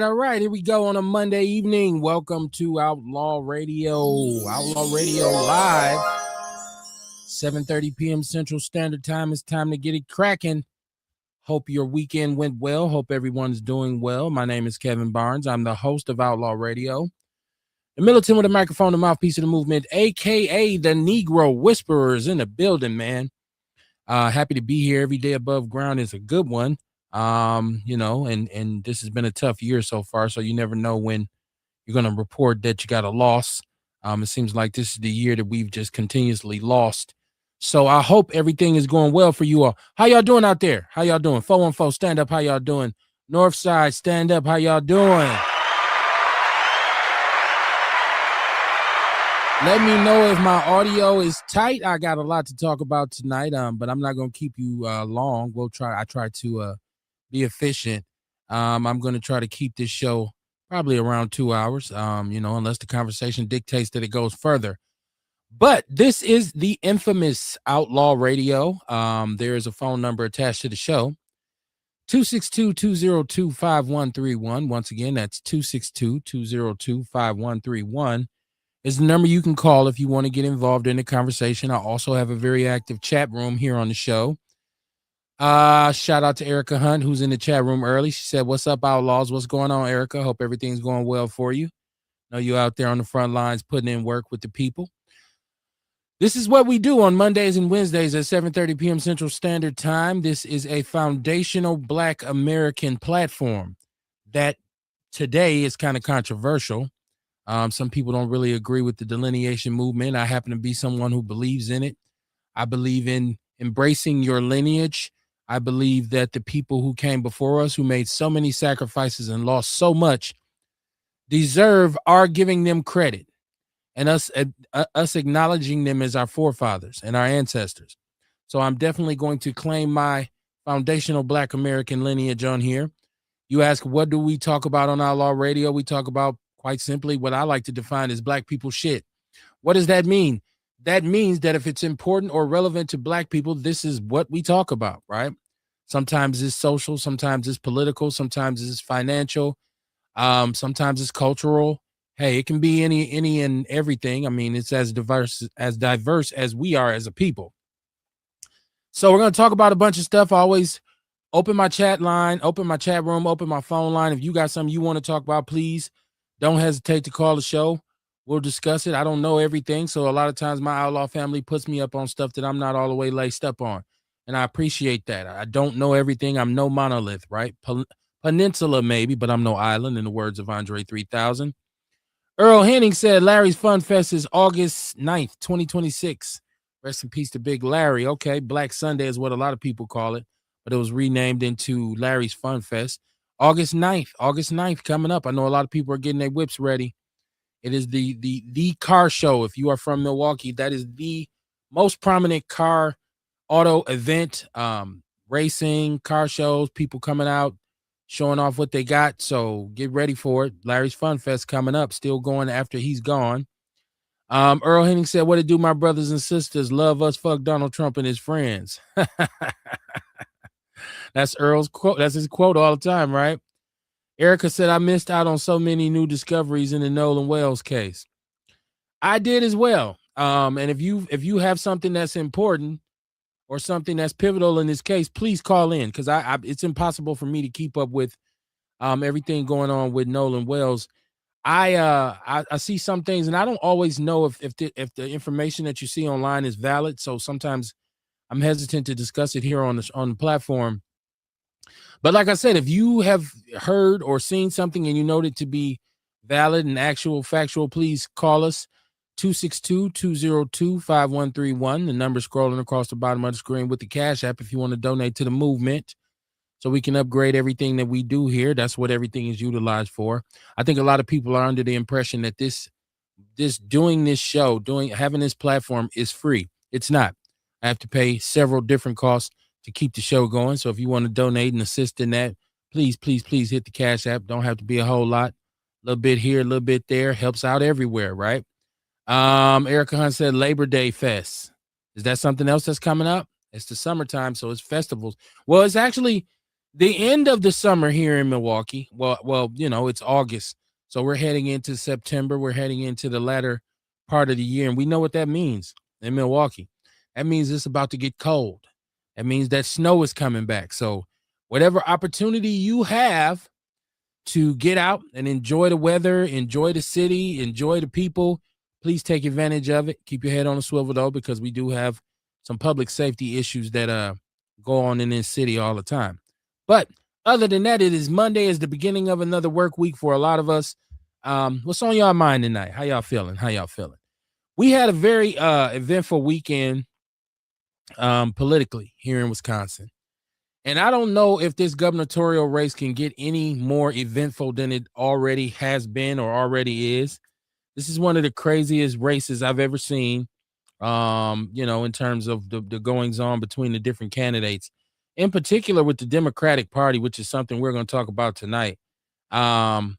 right. Here we go on a Monday evening. Welcome to Outlaw Radio. Outlaw Radio Live. 7:30 p.m. Central Standard Time. It's time to get it cracking. Hope your weekend went well. Hope everyone's doing well. My name is Kevin Barnes. I'm the host of Outlaw Radio. The militant with a microphone, the mouthpiece of the movement, a.k.a. the Negro Whisperers in the building, man. Happy to be here. Every day above ground is a good one. And this has been a tough year so far, so you never know when you're going to report that you got a loss. It seems like this is the year that we've just continuously lost. So I hope everything is going well for you all. How y'all doing out there? How y'all doing? 414, stand up. How y'all doing? Northside, stand up. How y'all doing? Let me know if my audio is tight. I got a lot to talk about tonight, but I'm not going to keep you long. I try to be efficient. I'm going to try to keep this show probably around 2 hours, unless the conversation dictates that it goes further. But this is the infamous Outlaw Radio. There is a phone number attached to the show, 262-202-5131. Once again, that's 262-202-5131 is the number you can call if you want to get involved in the conversation. I also have a very active chat room here on the show. Shout out to Erica Hunt, who's in the chat room early. She said, "What's up, Outlaws? What's going on, Erica? Hope everything's going well for you. Know you out there on the front lines putting in work with the people." This is what we do on Mondays and Wednesdays at 7:30 p.m. Central Standard Time. This is a foundational Black American platform that today is kind of controversial. Some people don't really agree with the delineation movement. I happen to be someone who believes in it. I believe in embracing your lineage. I believe that the people who came before us, who made so many sacrifices and lost so much, deserve our giving them credit and us acknowledging them as our forefathers and our ancestors. So I'm definitely going to claim my foundational Black American lineage on here. You ask, what do we talk about on Outlaw Radio? We talk about, quite simply, what I like to define as Black people shit. What does that mean? That means that if it's important or relevant to Black people, this is what we talk about, right? Sometimes it's social, sometimes it's political, sometimes it's financial, sometimes it's cultural. Hey, it can be any and everything. I mean, it's as diverse as we are as a people. So we're going to talk about a bunch of stuff. I always open my chat line, open my chat room, open my phone line. If you got something you want to talk about, please don't hesitate to call the show. We'll discuss it. I don't know everything, so a lot of times my Outlaw family puts me up on stuff that I'm not all the way laced up on, and I appreciate that. I don't know everything. I'm no monolith, right? Peninsula maybe, but I'm no island, in the words of Andre 3000. Earl Henning said Larry's Fun Fest is August 9th, 2026. Rest in peace to Big Larry. Okay, Black Sunday is what a lot of people call it, but it was renamed into Larry's Fun Fest. August 9th coming up. I know a lot of people are getting their whips ready. It is the car show. If you are from Milwaukee, that is the most prominent car auto event, racing, car shows, people coming out, showing off what they got. So get ready for it. Larry's Fun Fest coming up, still going after he's gone. Earl Henning said, "What it do, my brothers and sisters? Love us, fuck Donald Trump and his friends." That's Earl's quote. That's his quote all the time, right? Erica said, "I missed out on so many new discoveries in the Nolan Wells case." I did as well. And if you have something that's important or something that's pivotal in this case, please call in, because it's impossible for me to keep up with everything going on with Nolan Wells. I see some things, and I don't always know if the information that you see online is valid. So sometimes I'm hesitant to discuss it here on the platform. But like I said, if you have heard or seen something and you know it to be valid and actual factual, please call us, 262-202-5131. The number scrolling across the bottom of the screen with the Cash App if you want to donate to the movement so we can upgrade everything that we do here. That's what everything is utilized for. I think a lot of people are under the impression that doing this show, having this platform is free. It's not. I have to pay several different costs to keep the show going. So if you want to donate and assist in that, please hit the Cash App. Don't have to be a whole lot. A little bit here, a little bit there. Helps out everywhere, right? Erica Hunt said Labor Day Fest. Is that something else that's coming up? It's the summertime, so it's festivals. Well, it's actually the end of the summer here in Milwaukee. Well, it's August, so we're heading into September. We're heading into the latter part of the year, and we know what that means in Milwaukee. That means it's about to get cold. That means that snow is coming back. So, whatever opportunity you have to get out and enjoy the weather, enjoy the city, enjoy the people, please take advantage of it. Keep your head on a swivel, though, because we do have some public safety issues that go on in this city all the time. But other than that, it is Monday, is the beginning of another work week for a lot of us. What's on y'all mind tonight? How y'all feeling? We had a very eventful weekend politically here in Wisconsin. And I don't know if this gubernatorial race can get any more eventful than it already has been or already is. This is one of the craziest races I've ever seen, in terms of the goings on between the different candidates, in particular with the Democratic Party, which is something we're going to talk about tonight. The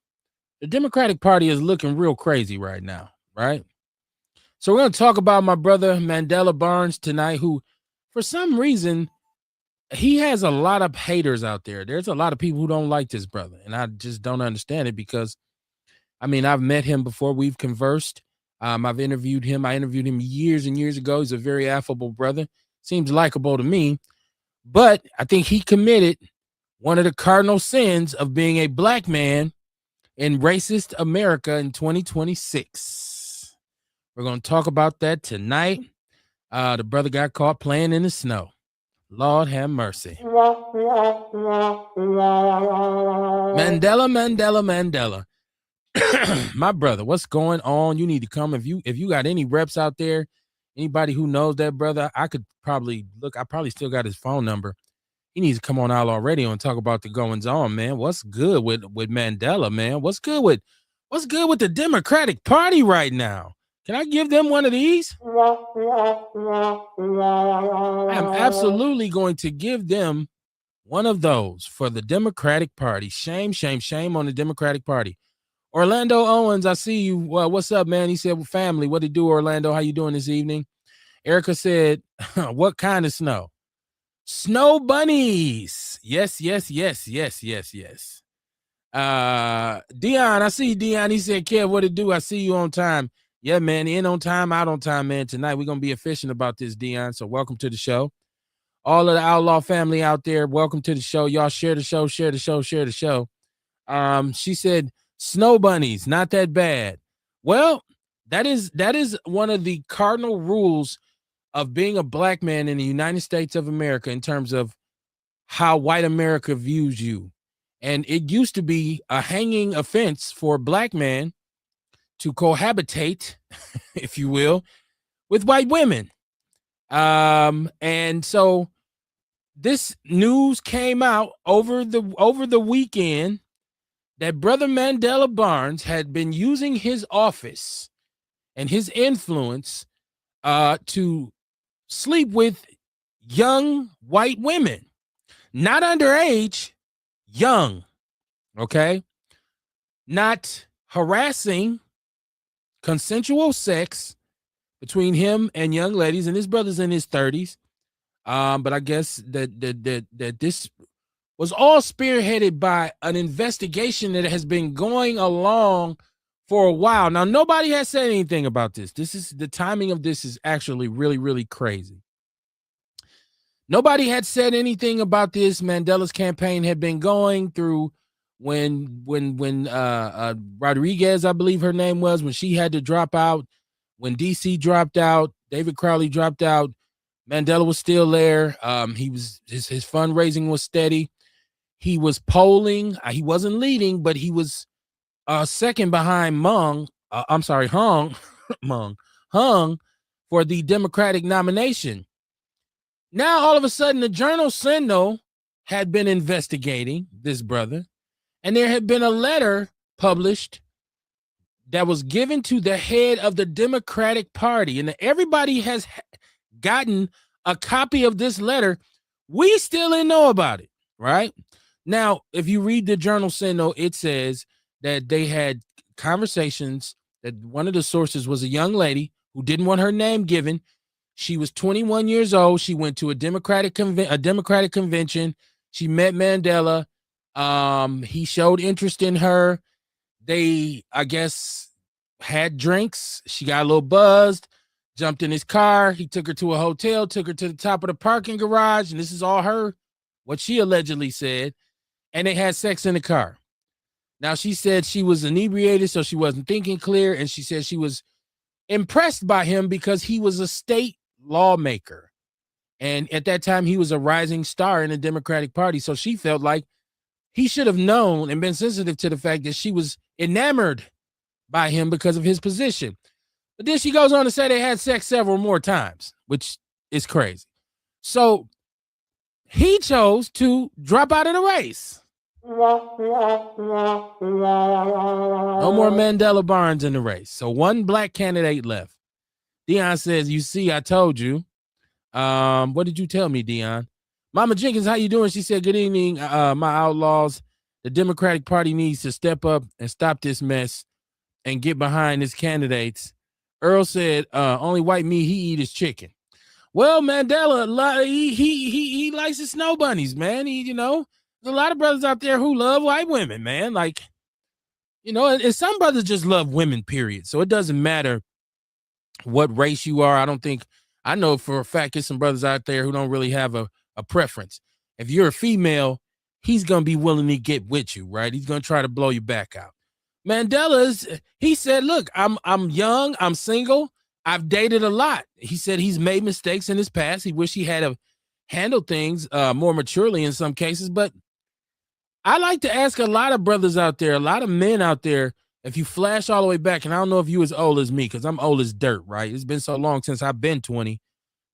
Democratic Party is looking real crazy right now, right? So we're going to talk about my brother Mandela Barnes tonight, who for some reason he has a lot of haters out there. There's a lot of people who don't like this brother, and I just don't understand it because, I've met him before. We've conversed. I've interviewed him. I interviewed him years and years ago. He's a very affable brother. Seems likable to me, but I think he committed one of the cardinal sins of being a black man in racist America in 2026. We're going to talk about that tonight. The brother got caught playing in the snow. Lord have mercy. Mandela. My brother, what's going on? You need to come. If you got any reps out there, anybody who knows that brother, I could probably look. I probably still got his phone number. He needs to come on Outlaw Radio and talk about the goings on, man. What's good with Mandela, man? What's good with the Democratic Party right now? Can I give them one of these? I'm absolutely going to give them one of those for the Democratic Party. Shame on the Democratic Party. Orlando Owens, I see you. Well, what's up, man? He said, well, family, what it do, Orlando? How you doing this evening? Erica said, what kind of snow? Snow bunnies. Yes. Dion, I see you, Dion. He said, Kev, what it do? I see you on time. Yeah, man, in on time, out on time, man. Tonight we're going to be efficient about this, Dion. So welcome to the show. All of the Outlaw family out there, welcome to the show. Y'all share the show. She said, snow bunnies, not that bad. Well, that is one of the cardinal rules of being a black man in the United States of America in terms of how white America views you. And it used to be a hanging offense for a black man to cohabitate, if you will, with white women. And so this news came out over the weekend that Brother Mandela Barnes had been using his office and his influence to sleep with young white women, not underage, young, okay? Not harassing consensual sex between him and young ladies, and his brother's in his 30s. But I guess that this was all spearheaded by an investigation that has been going along for a while. Now, nobody has said anything about this. The timing of this is actually really, really crazy. Nobody had said anything about this. Mandela's campaign had been going through when Rodriguez, I believe her name was, when she had to drop out, when DC dropped out, David Crowley dropped out, Mandela was still there. He was his fundraising was steady. He was polling. He wasn't leading, but he was second behind Hung for the Democratic nomination. Now, all of a sudden, the Journal Sentinel had been investigating this brother, and there had been a letter published that was given to the head of the Democratic Party, and everybody has gotten a copy of this letter. We still didn't know about it, right? Now, if you read the Journal Sentinel, it says that they had conversations, that one of the sources was a young lady who didn't want her name given. She was 21 years old. She went to a Democratic convention. She met Mandela. He showed interest in her. They, I guess, had drinks. She got a little buzzed, jumped in his car. He took her to a hotel, took her to the top of the parking garage. And this is all her, what she allegedly said. And they had sex in the car. Now, she said she was inebriated, so she wasn't thinking clear. And she said she was impressed by him because he was a state lawmaker. And at that time, he was a rising star in the Democratic Party. So she felt like he should have known and been sensitive to the fact that she was enamored by him because of his position. But then she goes on to say they had sex several more times, which is crazy. So he chose to drop out of the race. No more Mandela Barnes in the race. So one black candidate left. Dion says, you see, I told you. What did you tell me, Dion? Mama Jenkins, how you doing? She said, good evening, my outlaws. The Democratic Party needs to step up and stop this mess and get behind its candidates. Earl said, only white meat he eat is chicken. Well, Mandela, he likes his snow bunnies, man. There's a lot of brothers out there who love white women, man. Like, and some brothers just love women, period. So it doesn't matter what race you are. I know for a fact there's some brothers out there who don't really have a preference. If you're a female, he's going to be willing to get with you, right? He's going to try to blow you back out. He said, look, I'm young, I'm single, I've dated a lot. He said he's made mistakes in his past. He wish he had handled things more maturely in some cases. But I like to ask a lot of brothers out there, a lot of men out there, if you flash all the way back, and I don't know if you as old as me, because I'm old as dirt, right? It's been so long since I've been 20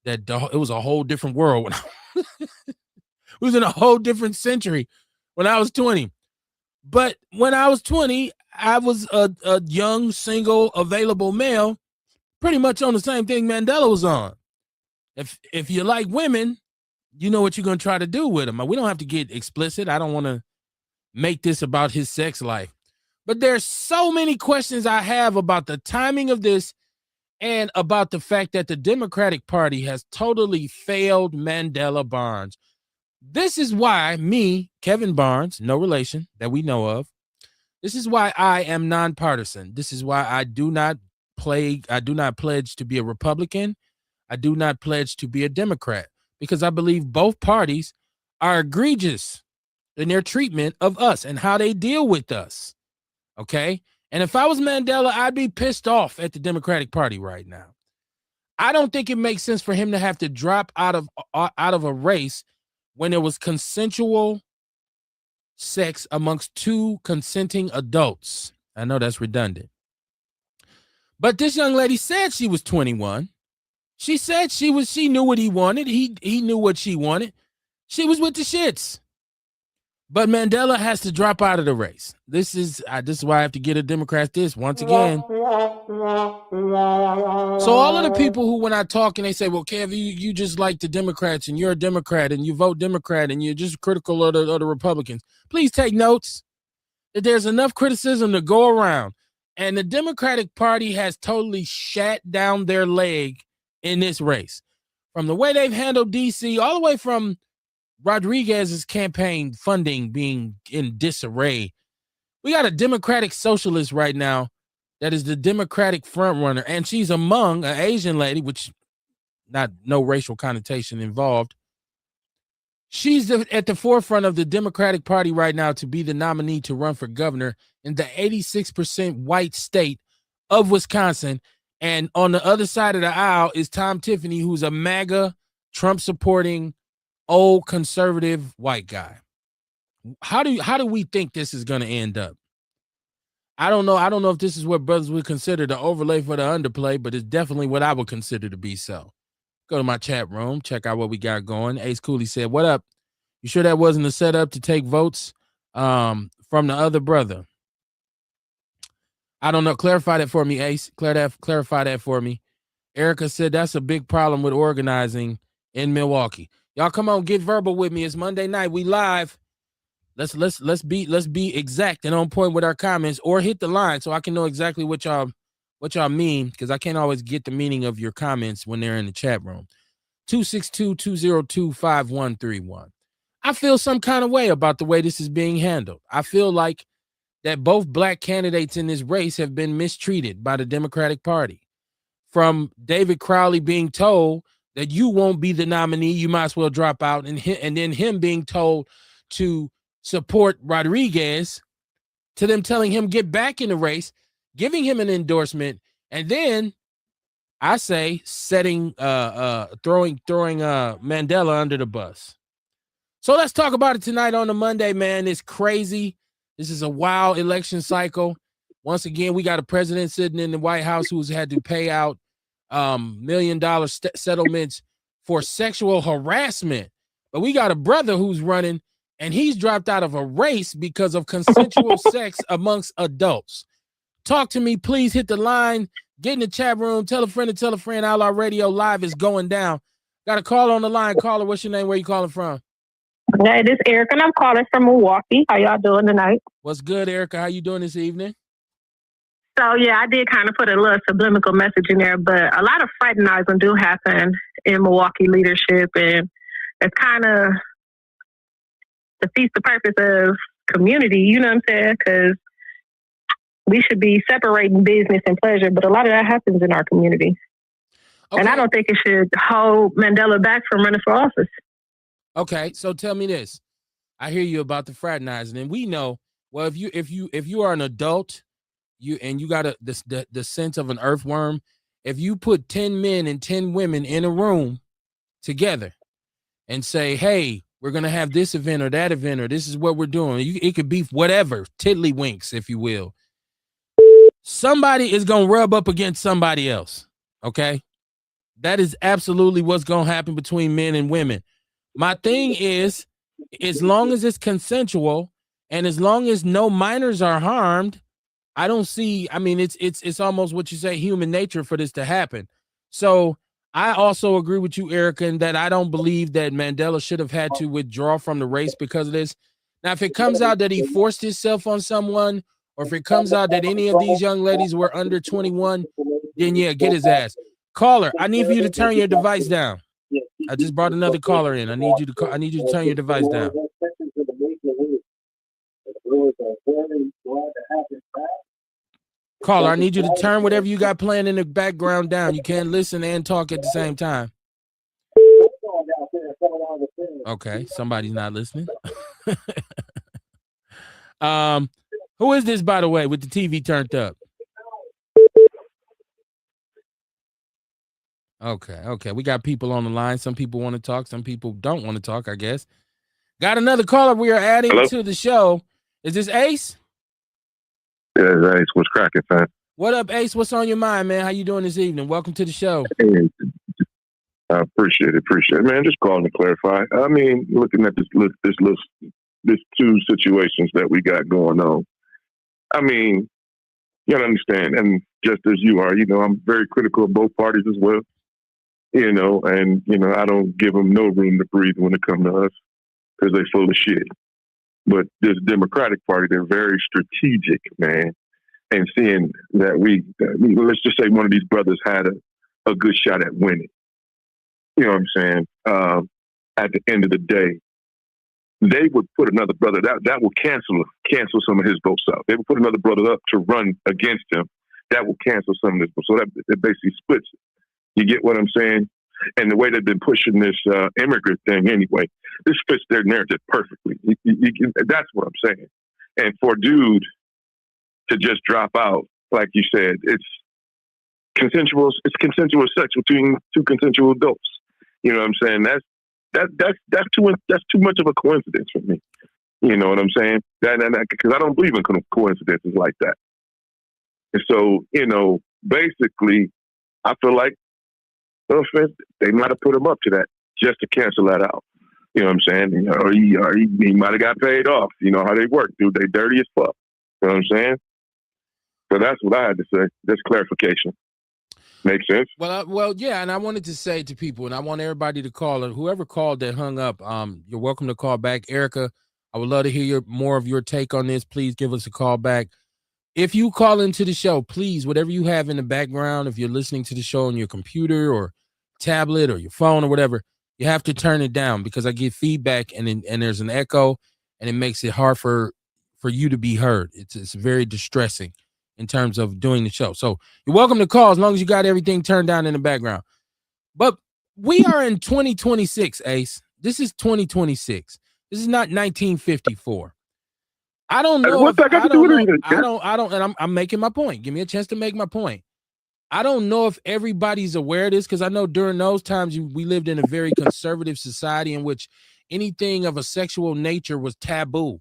that it was a whole different world. When it was in a whole different century when I was 20. But when I was 20, I was a young, single, available male, pretty much on the same thing Mandela was on. If you like women, you know what you're going to try to do with them. We don't have to get explicit. I don't want to make this about his sex life. But there's so many questions I have about the timing of this and about the fact that the Democratic Party has totally failed Mandela Barnes. This is why me, Kevin Barnes, no relation that we know of, this is why I am nonpartisan. This is why I do not pledge to be a Republican. I do not pledge to be a Democrat, because I believe both parties are egregious in their treatment of us and how they deal with us. Okay? And if I was Mandela, I'd be pissed off at the Democratic Party right now. I don't think it makes sense for him to have to drop out of a race when there was consensual sex amongst two consenting adults. I know that's redundant. But this young lady said she was 21. She said she knew what he wanted. He knew what she wanted. She was with the shits. But Mandela has to drop out of the race. This is why I have to get a Democrat this once again. So all of the people who, when I talk and they say, well, Kev, you just like the Democrats and you're a Democrat and you vote Democrat and you're just critical of the Republicans, please take notes that there's enough criticism to go around. And the Democratic Party has totally shat down their leg in this race. From the way they've handled D.C., all the way from Rodriguez's campaign funding being in disarray. We got a Democratic socialist right now that is the Democratic frontrunner, and she's among an Asian lady, which no racial connotation involved. She's at the forefront of the Democratic Party right now to be the nominee to run for governor in the 86% white state of Wisconsin. And on the other side of the aisle is Tom Tiffany, who's a MAGA, Trump-supporting, old conservative white guy. How do we think this is going to end up? I don't know if this is what brothers would consider the overlay for the underplay, but it's definitely what I would consider to be so. Go to my chat room, check out what we got going. Ace Cooley said, what up? You sure that wasn't a setup to take votes from the other brother? I don't know. Clarify that for me, Ace. Clarify that for me. Erica said that's a big problem with organizing in Milwaukee. Y'all come on, get verbal with me. It's Monday night. We live. Let's be exact and on point with our comments, or hit the line so I can know exactly what y'all mean, because I can't always get the meaning of your comments when they're in the chat room. 262-202-5131. I feel some kind of way about the way this is being handled. I feel like that both black candidates in this race have been mistreated by the Democratic Party. From David Crowley being told that you won't be the nominee, you might as well drop out, and then him being told to support Rodriguez, to them telling him get back in the race, giving him an endorsement, and then I say throwing Mandela under the bus. So let's talk about it tonight on the Monday, man. It's crazy. This is a wild election cycle. Once again, we got a president sitting in the White House who's had to pay out $1 million settlements for sexual harassment. But we got a brother who's running, and he's dropped out of a race because of consensual sex amongst adults. Talk to me, please. Hit the line. Get in the chat room. Tell a friend to tell a friend. Outlaw Radio Live is going down. Got a call on the line. Caller, what's your name? Where you calling from? Hey, this is Erica, and I'm calling from Milwaukee. How y'all doing tonight? What's good, Erica? How you doing this evening? So, yeah, I did kind of put a little subliminal message in there, but a lot of fraternizing do happen in Milwaukee leadership, and it's kind of defeats the purpose of community, you know what I'm saying? Because we should be separating business and pleasure, but a lot of that happens in our community. Okay. And I don't think it should hold Mandela back from running for office. Okay, so tell me this. I hear you about the fraternizing, and we know, well, if you are an adult, you got the sense of an earthworm. If you put 10 men and 10 women in a room together and say, hey, we're going to have this event or that event, or this is what we're doing. It could be whatever, tiddlywinks, if you will. Somebody is going to rub up against somebody else, okay? That is absolutely what's going to happen between men and women. My thing is, as long as it's consensual and as long as no minors are harmed, I don't see, I mean, it's almost what you say, human nature for this to happen. So I also agree with you, Erica, in that I don't believe that Mandela should have had to withdraw from the race because of this. Now, if it comes out that he forced himself on someone, or if it comes out that any of these young ladies were under 21, then yeah, get his ass. Caller, I need for you to turn your device down. I just brought another caller in. I need you to turn your device down. Caller, I need you to turn whatever you got playing in the background down. You can't listen and talk at the same time. Okay, somebody's not listening. Who is this, by the way, with the TV turned up? Okay. We got people on the line. Some people want to talk. Some people don't want to talk, I guess. Got another caller we are adding to the show. Is this Ace? Yeah, it's Ace. What's cracking, fam? What up, Ace? What's on your mind, man? How you doing this evening? Welcome to the show. Hey, I appreciate it, man. Just calling to clarify. I mean, looking at this two situations that we got going on. I mean, you gotta understand, and just as you are, I'm very critical of both parties as well. And I don't give them no room to breathe when it comes to us because they're full of shit. But this Democratic Party, they're very strategic, man. And seeing that let's just say one of these brothers had a good shot at winning. You know what I'm saying? At the end of the day, they would put another brother that will cancel some of his votes out. They would put another brother up to run against him. That will cancel some of this. So that it basically splits it. You get what I'm saying? And the way they've been pushing this immigrant thing anyway, this fits their narrative perfectly. That's what I'm saying. And for a dude to just drop out, like you said, it's consensual sex between two consensual adults. You know what I'm saying? That's too much of a coincidence for me. You know what I'm saying? Because I don't believe in coincidences like that. And so, basically, I feel like they might have put him up to that just to cancel that out. You know what I'm saying? Or he might have got paid off. You know how they work, dude. They dirty as fuck. You know what I'm saying? So that's what I had to say. Just clarification. Makes sense? Well, yeah, and I wanted to say to people, and I want everybody to call, and whoever called that hung up, you're welcome to call back. Erica, I would love to hear more of your take on this. Please give us a call back. If you call into the show, please, whatever you have in the background, if you're listening to the show on your computer or tablet or your phone or whatever, you have to turn it down because I get feedback and there's an echo and it makes it hard for you to be heard. It's very distressing in terms of doing the show. So you're welcome to call as long as you got everything turned down in the background. But we are in 2026, Ace. This is 2026. This is not 1954. I don't know. And I'm making my point. Give me a chance to make my point. I don't know if everybody's aware of this because I know during those times we lived in a very conservative society in which anything of a sexual nature was taboo.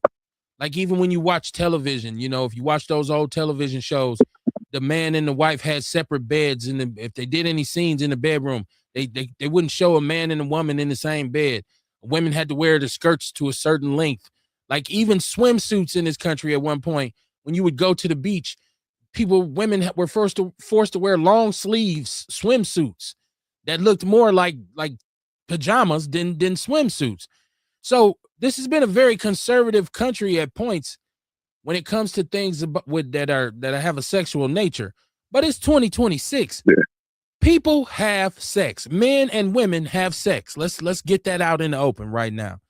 Like even when you watch television, if you watch those old television shows, the man and the wife had separate beds, and if they did any scenes in the bedroom, they wouldn't show a man and a woman in the same bed. Women had to wear the skirts to a certain length. Like even swimsuits in this country at one point, when you would go to the beach, women were forced to wear long sleeves swimsuits that looked more like pajamas than swimsuits. So this has been a very conservative country at points when it comes to things that have a sexual nature. But it's 2026. Yeah. People have sex. Men and women have sex. Let's get that out in the open right now.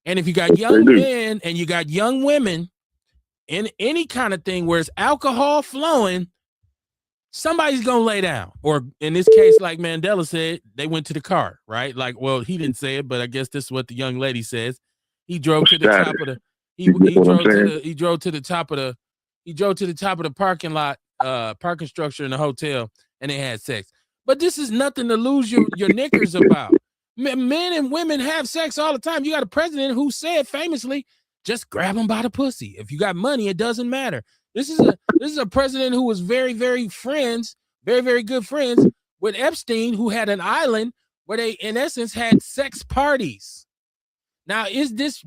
And if you got young men and you got young women in any kind of thing where it's alcohol flowing, somebody's gonna lay down. Or in this case, like Mandela said, they went to the car, right? Like, well, he didn't say it, but I guess this is what the young lady says. He drove to the top of the he drove to the top of the parking lot, parking structure in the hotel, and they had sex. But this is nothing to lose your knickers about. Men and women have sex all the time. You got a president who said famously, just grab them by the pussy. If you got money, it doesn't matter. This is a president who was very, very very good friends with Epstein, who had an island where they, in essence, had sex parties. Now, is this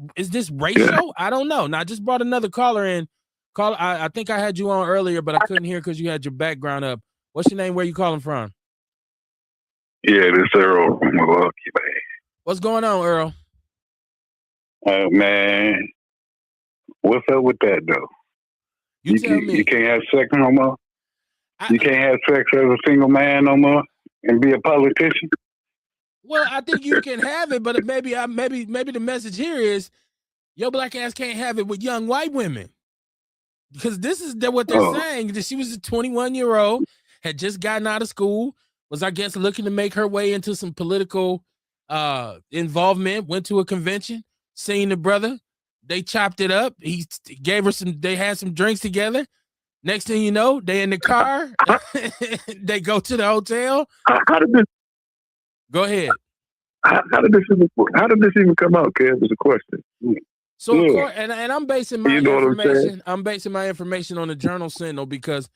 racial? I don't know. Now, I just brought another caller in. I think I had you on earlier, but I couldn't hear because you had your background up. What's your name? Where you calling from? Yeah, this Earl from Milwaukee, man. What's going on, Earl? Man, what's up with that, though? You tell me. You can't have sex no more? You can't have sex as a single man no more and be a politician? Well, I think you can have it, but maybe the message here is your black ass can't have it with young white women. Because this is what they're saying. That she was a 21-year-old, had just gotten out of school, was, I guess, looking to make her way into some political involvement, went to a convention, seen the brother. They chopped it up. He gave her they had some drinks together. Next thing you know, they in the car. They go to the hotel. How did this? Go ahead. How did this even come out, Kev? Is a question. So, of course, and I'm basing my information. I'm basing my information on the Journal Sentinel because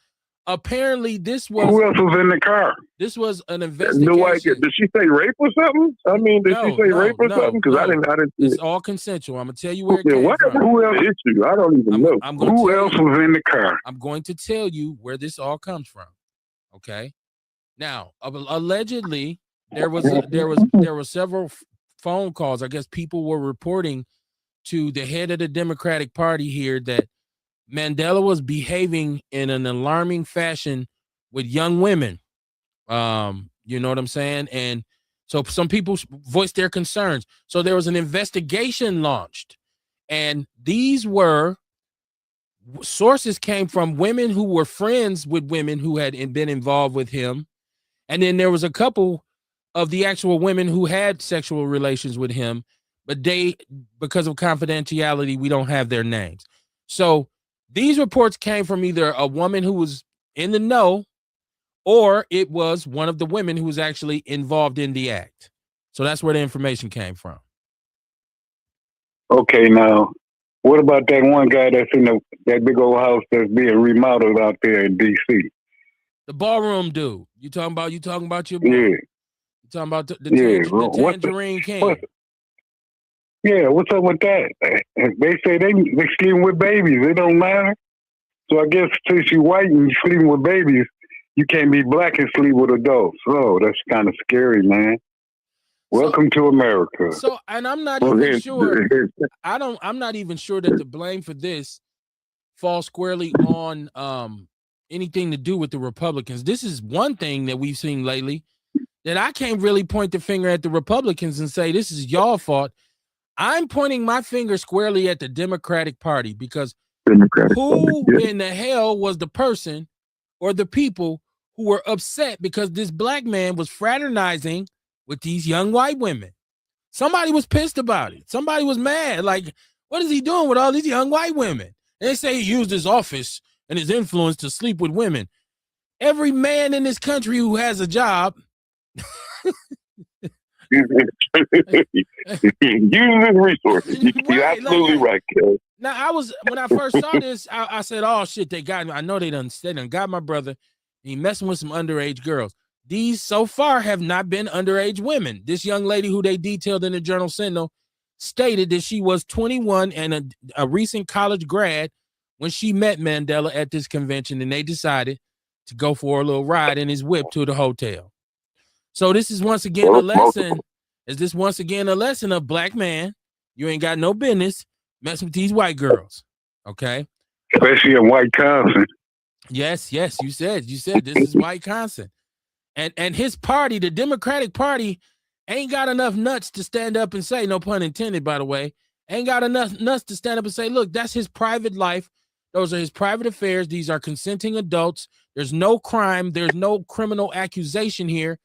apparently this was. Who else was in the car? This was an investigation. No idea. Did she say rape or something? I mean, did she say rape or something? Because I didn't. It's all consensual. I'm gonna tell you where it came from. Who else issue? I don't even know. Who else was in the car? I'm going to tell you where this all comes from. Okay. Now, allegedly, there were several phone calls. I guess people were reporting to the head of the Democratic Party here that Mandela was behaving in an alarming fashion with young women. You know what I'm saying? And so some people voiced their concerns. So there was an investigation launched, and these sources came from women who were friends with women who had been involved with him. And then there was a couple of the actual women who had sexual relations with him, but because of confidentiality, we don't have their names. So these reports came from either a woman who was in the know, or it was one of the women who was actually involved in the act. So that's where the information came from. Okay, now, what about that one guy that's in that big old house that's being remodeled out there in D.C.? The ballroom dude. You talking about your boy? Yeah. You talking about the Tangerine King? Yeah, what's up with that? They say they sleeping with babies. It don't matter. So I guess since you white and you sleeping with babies, you can't be black and sleep with adults. Oh, that's kind of scary, man. Welcome to America. So, and I'm not even sure. I'm not even sure that the blame for this falls squarely on anything to do with the Republicans. This is one thing that we've seen lately that I can't really point the finger at the Republicans and say this is y'all fault. I'm pointing my finger squarely at the Democratic Party because who in the hell was the person or the people who were upset because this black man was fraternizing with these young white women? Somebody was pissed about it. Somebody was mad. Like, what is he doing with all these young white women? And they say he used his office and his influence to sleep with women. Every man in this country who has a job using his resources. You're absolutely right, Kel. Now, when I first saw this, I said, "Oh shit, they got me." I know they done got my brother. He messing with some underage girls. These so far have not been underage women. This young lady who they detailed in the Journal Sentinel stated that she was 21 and a recent college grad when she met Mandela at this convention, and they decided to go for a little ride in his whip to the hotel. So this is once again a lesson. Is this once again a lesson of black man? You ain't got no business messing with these white girls, okay? Especially in White Wisconsin. Yes, you said this is White Wisconsin. And his party, the Democratic Party, ain't got enough nuts to stand up and say, no pun intended, by the way, ain't got enough nuts to stand up and say, look, that's his private life. Those are his private affairs. These are consenting adults. There's no crime. There's no criminal accusation here.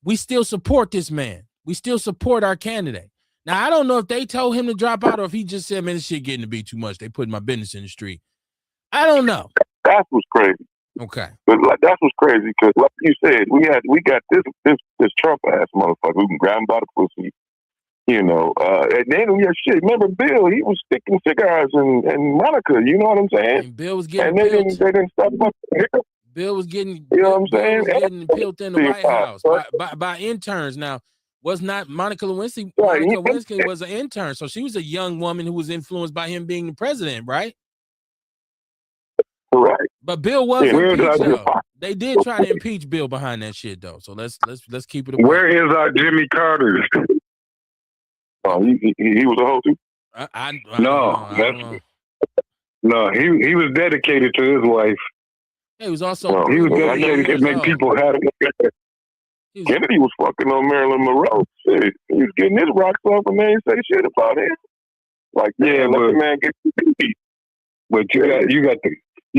We still support this man. We still support our candidate. Now, I don't know if they told him to drop out or if he just said, man, this shit getting to be too much. They putting my business in the street. I don't know. That's what's crazy. Okay. But that's what's crazy because, like you said, we got this Trump ass motherfucker who can grab him by the pussy, and then we had shit. Remember Bill? He was sticking cigars and Monica. You know what I'm saying? And Bill was getting and they didn't stop him. Bill was getting, you know what I'm saying? Bill was getting pilled in the White House by interns. Now, was not Monica Lewinsky? Right. Monica Lewinsky was an intern, so she was a young woman who was influenced by him being the president, right? Correct. But Bill was impeached, though. They did try to impeach Bill behind that shit, though. So let's keep it. Where is our Jimmy Carter? Oh, he was a hoe too. No, he was dedicated to his wife. He was also he was dedicated to make people happy. Kennedy was fucking on Marilyn Monroe. Shit. He was getting his rocks off and they didn't say shit about him. Like, yeah, let the man get beat. But you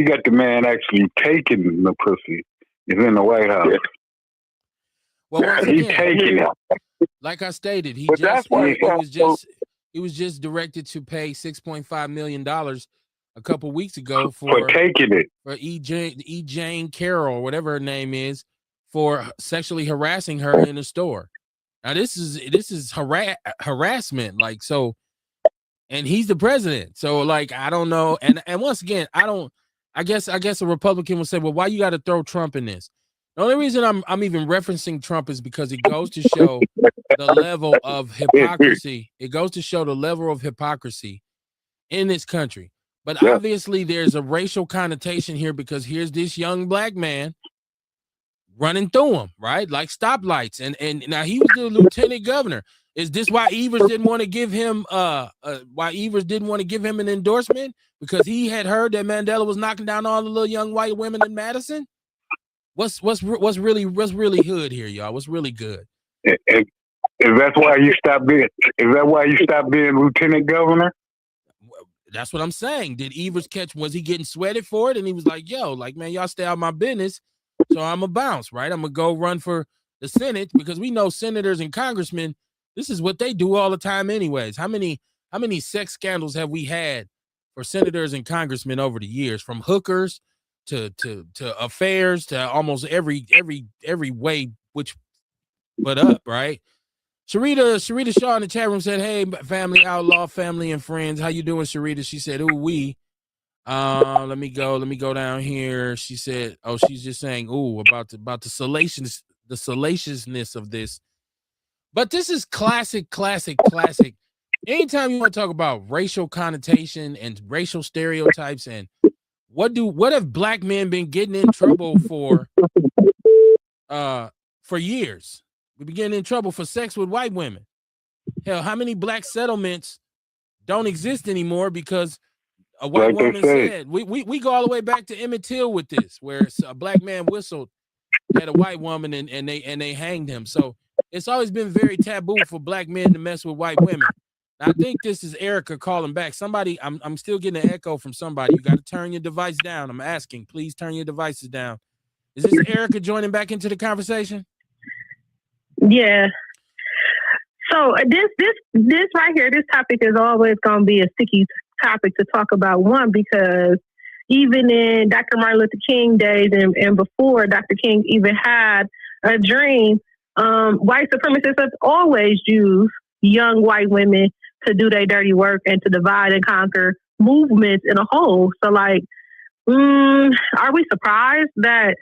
got the man actually taking the pussy. He's in the White House. Yeah. Well, he's taking it. Like I stated, he was just directed to pay $6.5 million a couple weeks ago for taking it for E. Jane Carroll, or whatever her name is, for sexually harassing her in a store. Now this is harassment, like, so, and he's the president, so like I don't know, and once again I guess a Republican would say, well, why you got to throw Trump in this? The only reason I'm even referencing Trump is because it goes to show the level of hypocrisy. It goes to show the level of hypocrisy in this country. But obviously there's a racial connotation here because here's this young black man running through them, right? Like stoplights. And now he was the lieutenant governor. Is this why Evers didn't want to give him an endorsement? Because he had heard that Mandela was knocking down all the little young white women in Madison? What's really hood here, y'all? What's really good? Is that why you stopped being lieutenant governor? That's what I'm saying. Did Evers was he getting sweated for it? And he was like, yo, like, man, y'all stay out of my business. So I'm going to bounce, right? I'm going to go run for the Senate because we know senators and congressmen, this is what they do all the time anyways. How many sex scandals have we had for senators and congressmen over the years, from hookers to affairs to almost every way which but up, right? Sharita Shaw in the chat room said, hey, family, Outlaw, family, and friends. How you doing, Sharita? She said, ooh, we. Let me go down here. She said, oh, she's just saying, ooh, about the salaciousness of this. But this is classic. Anytime you want to talk about racial connotation and racial stereotypes and what have black men been getting in trouble for years? We've been getting in trouble for sex with white women. Hell, how many black settlements don't exist anymore because a white woman said, we go all the way back to Emmett Till with this, where a black man whistled had a white woman and they hanged him. So it's always been very taboo for black men to mess with white women. I think this is Erica calling back. Somebody, I'm still getting an echo from somebody. You got to turn your device down. I'm asking, please turn your devices down. Is this Erica joining back into the conversation? Yeah. So this right here, this topic is always going to be a sticky topic to talk about. One, because even in Dr. Martin Luther King days and before Dr. King even had a dream, white supremacists have always used young white women to do their dirty work and to divide and conquer movements in a whole. So, like, are we surprised that,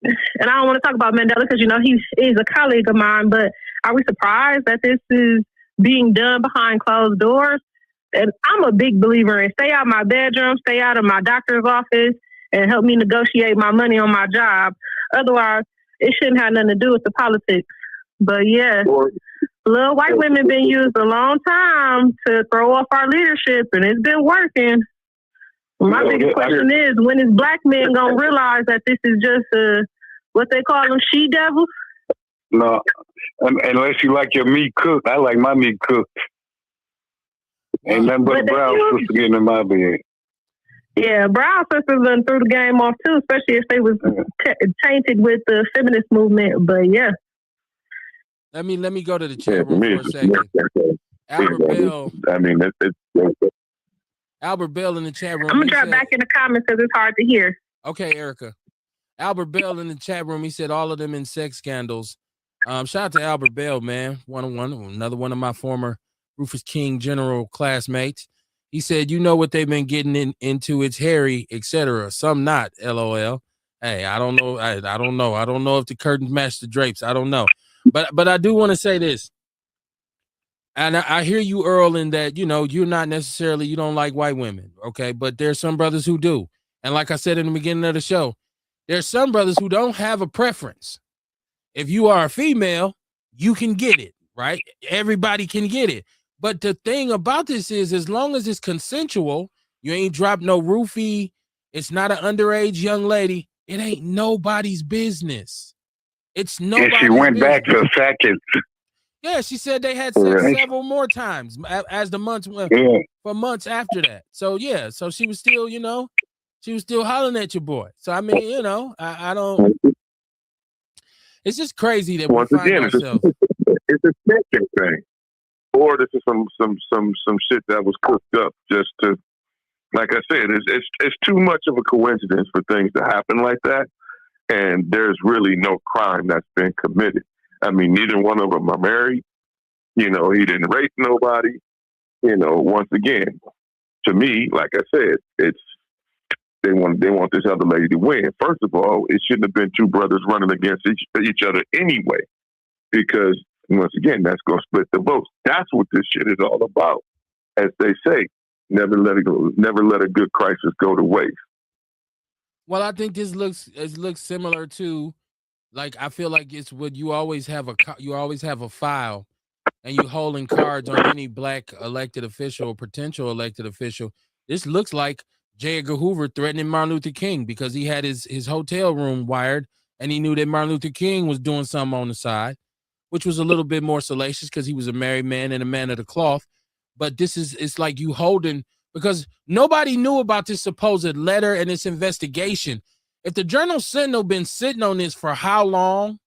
and I don't want to talk about Mandela because, he is a colleague of mine, but are we surprised that this is being done behind closed doors? And I'm a big believer in stay out of my bedroom, stay out of my doctor's office, and help me negotiate my money on my job. Otherwise, it shouldn't have nothing to do with the politics. But yeah, little white women been used a long time to throw off our leadership, and it's been working. My biggest question is, when is black men going to realize that this is just what they call them, she-devils? No, unless you like your meat cooked. I like my meat cooked. Ain't nothing but a brown sister getting in my bed. Yeah, brown sisters done threw the game off too, especially if they was tainted with the feminist movement. But yeah. Let me go to the chat room for a second. Albert Bell. I mean, Albert Bell in the chat room. I'm gonna drop back in the comments because it's hard to hear. Okay, Erica. Albert Bell in the chat room. He said all of them in sex scandals. Shout out to Albert Bell, man. Another one of my former Rufus King General classmates. He said, you know what they've been getting into. It's hairy, etc. Some not. LOL. Hey, I don't know. I don't know. I don't know if the curtains match the drapes. I don't know. But I do want to say this. And I hear you, Earl, in that, you're not necessarily, you don't like white women. Okay. But there's some brothers who do. And like I said in the beginning of the show, there's some brothers who don't have a preference. If you are a female, you can get it, right? Everybody can get it. But the thing about this is, as long as it's consensual, you ain't dropped no roofie, it's not an underage young lady, it ain't nobody's business. It's nobody's business. And she went back to seconds. Yeah, she said they had sex several more times as the months went, for months after that. So, yeah, so she was still, she was still hollering at your boy. So, I mean, I don't. It's just crazy that we find ourselves. It's a second thing. Or this is some shit that was cooked up just to, like I said, it's too much of a coincidence for things to happen like that, and there's really no crime that's been committed. I mean, neither one of them are married. He didn't rape nobody. Once again, to me, like I said, it's they want this other lady to win. First of all, it shouldn't have been two brothers running against each other anyway, because once again, that's going to split the votes. That's what this shit is all about. As they say, never let a good crisis go to waste. Well, I think this looks similar to, like, I feel like it's what you always have a file, and you holding cards on any black elected official or potential elected official. This looks like J. Edgar Hoover threatening Martin Luther King because he had his hotel room wired, and he knew that Martin Luther King was doing something on the side, which was a little bit more salacious because he was a married man and a man of the cloth. But it's like you holding, because nobody knew about this supposed letter and this investigation. If the Journal Sentinel been sitting on this for how long?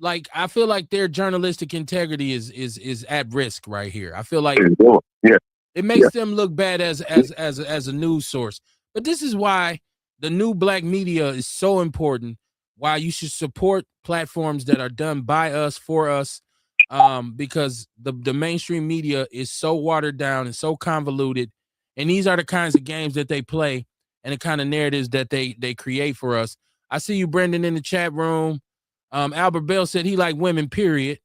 Like, I feel like their journalistic integrity is at risk right here. I feel like it makes them look bad as a news source. But this is why the new black media is so important. Why you should support platforms that are done by us, for us, because the mainstream media is so watered down and so convoluted, and these are the kinds of games that they play and the kind of narratives that they create for us. I see you, Brendan, in the chat room. Albert Bell said he like women, period.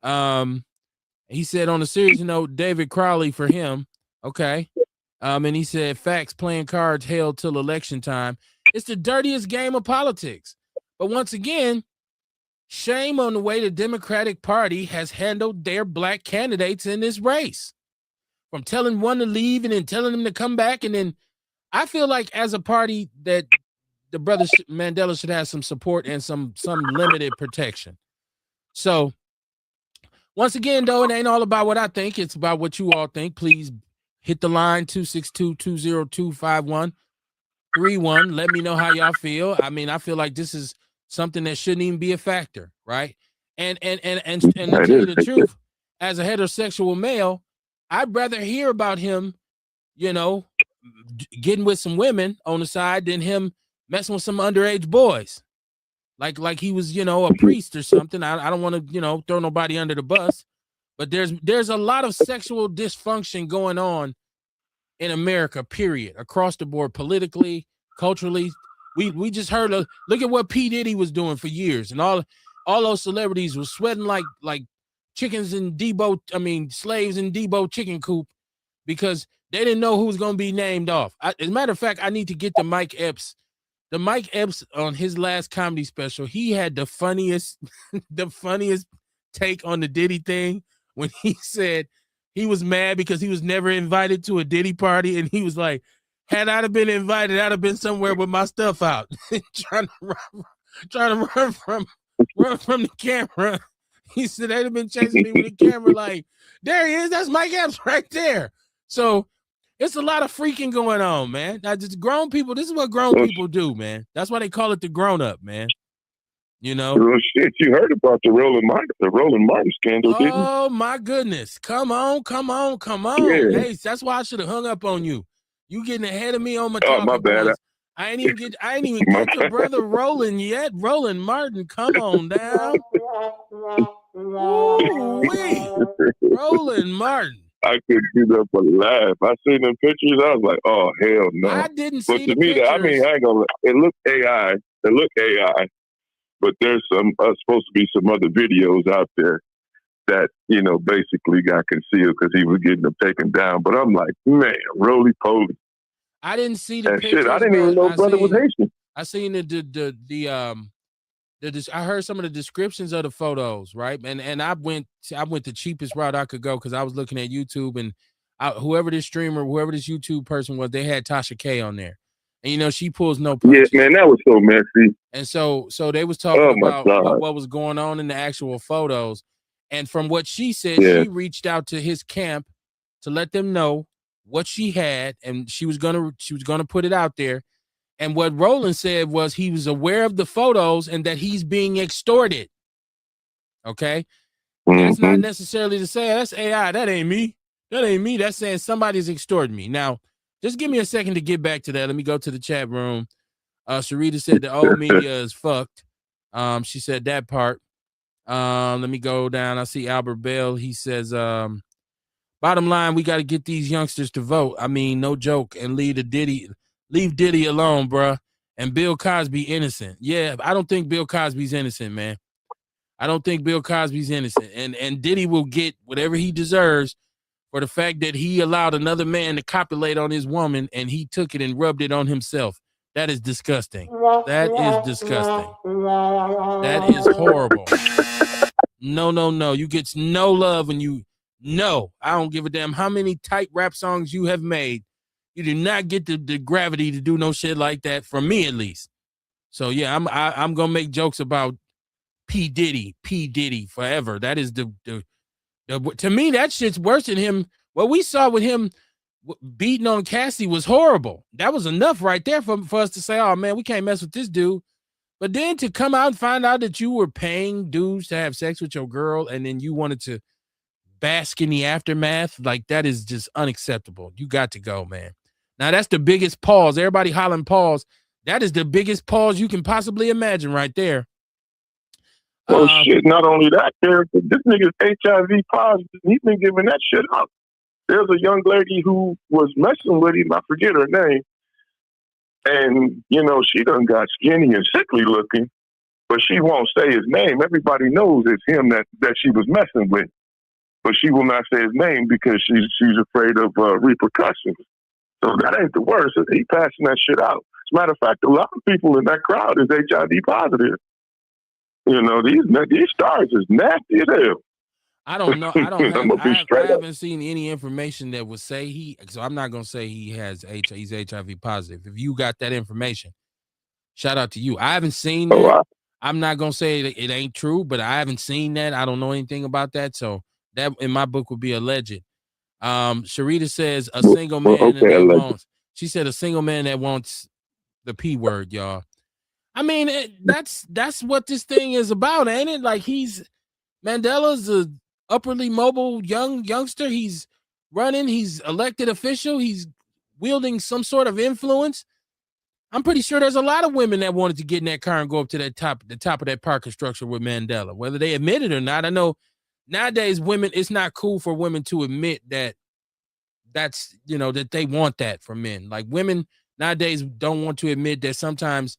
He said on a serious note, David Crowley for him. Okay. And he said facts, playing cards held till election time. It's the dirtiest game of politics. But once again, shame on the way the Democratic Party has handled their black candidates in this race. From telling one to leave and then telling them to come back. And then I feel like as a party that the brother Mandela should have some support and some limited protection. So once again, though, it ain't all about what I think. It's about what you all think. Please hit the line 262-202-5131. Let me know how y'all feel. I mean, I feel like this is something that shouldn't even be a factor, right? And to tell you the truth, as a heterosexual male, I'd rather hear about him, you know, getting with some women on the side than him messing with some underage boys. Like he was, you know, a priest or something. I don't want to, you know, throw nobody under the bus, but there's a lot of sexual dysfunction going on in America, period, across the board, politically, culturally. We just heard look at what P. Diddy was doing for years, and all those celebrities were sweating like chickens in slaves in Debo chicken coop, because they didn't know who was going to be named off. As a matter of fact, I need to get the Mike Epps on his last comedy special. He had the funniest take on the Diddy thing when he said he was mad because he was never invited to a Diddy party, and he was like, had I been invited, I'd have been somewhere with my stuff out, trying to run from the camera. He said they'd have been chasing me with the camera, like, there he is, that's Mike Epps right there. So it's a lot of freaking going on, man. Now, just grown people, this is what grown people do, man. That's why they call it the grown up, man. You know? Well, shit, you heard about the Roland Martin scandal, didn't you? Oh, my goodness. Come on. Yeah. Hey, that's why I should have hung up on you. You getting ahead of me on my talking my bad. points. I ain't even get to brother Roland yet. Roland Martin, come on down. Ooh-wee. Roland Martin. I couldn't do that but laugh. I seen them pictures. I was like, oh, hell no. I didn't but see to the me, pictures. I mean, I ain't gonna. It looked AI. But there's some supposed to be some other videos out there that, you know, basically got concealed because he was getting them taken down. But I'm like, man, roly poly. I didn't see the pictures. Shit, I didn't even know brother was Haitian. I seen I heard some of the descriptions of the photos, right? And I went the cheapest route I could go, because I was looking at YouTube, and whoever this YouTube person was, they had Tasha K on there. And, you know, she pulls no punches. Yeah, man, that was so messy. And so they was talking about what was going on in the actual photos. And from what she said, she reached out to his camp to let them know what she had, and she was gonna put it out there. And what Roland said was he was aware of the photos and that he's being extorted. Okay? Mm-hmm. That's not necessarily to say that's AI. That ain't me. That's saying somebody's extorting me. Now, just give me a second to get back to that. Let me go to the chat room. Sharita said the old media is fucked. She said that part. Let me go down. I see Albert Bell. He says, bottom line, we got to get these youngsters to vote. I mean, no joke, and leave Diddy alone, bruh. And Bill Cosby innocent. Yeah, I don't think Bill Cosby's innocent, man. I don't think Bill Cosby's innocent. And Diddy will get whatever he deserves for the fact that he allowed another man to copulate on his woman, and he took it and rubbed it on himself. That is disgusting. That is disgusting. That is horrible. No. You get no love when I don't give a damn how many tight rap songs you have made. You do not get the gravity to do no shit like that, from me at least. So yeah, I'm gonna make jokes about P. Diddy forever. That is the to me, that shit's worse than him. What we saw with him beating on Cassie was horrible. That was enough right there for us to say, oh man, we can't mess with this dude. But then to come out and find out that you were paying dudes to have sex with your girl, and then you wanted to bask in the aftermath, like, that is just unacceptable. You got to go, man. Now that's the biggest pause. Everybody hollering pause. That is the biggest pause you can possibly imagine right there. Well, shit, not only that, this nigga's HIV positive. He's been giving that shit up. There's a young lady who was messing with him. I forget her name. And, you know, she done got skinny and sickly looking, but she won't say his name. Everybody knows it's him that she was messing with. But she will not say his name because she's afraid of repercussions. So that ain't the worst. He passing that shit out. As a matter of fact, a lot of people in that crowd is HIV positive. You know, these stars is nasty as hell. I don't know. I haven't seen any information that would say so I'm not going to say he's HIV positive. If you got that information, Shout out to you. I haven't seen Oh, that. I'm not gonna say it ain't true, but I haven't seen that. I don't know anything about that. So that in my book would be alleged. Sharita says a single man okay, that alleged. wants. She said a single man that wants the P word, y'all. I mean, that's what this thing is about, ain't it? Like Mandela's a upperly mobile youngster. He's running. He's elected official. He's wielding some sort of influence. I'm pretty sure there's a lot of women that wanted to get in that car and go up to the top of that parking structure with Mandela, whether they admit it or not. I know nowadays women, it's not cool for women to admit that that they want that from men. Like women nowadays don't want to admit that sometimes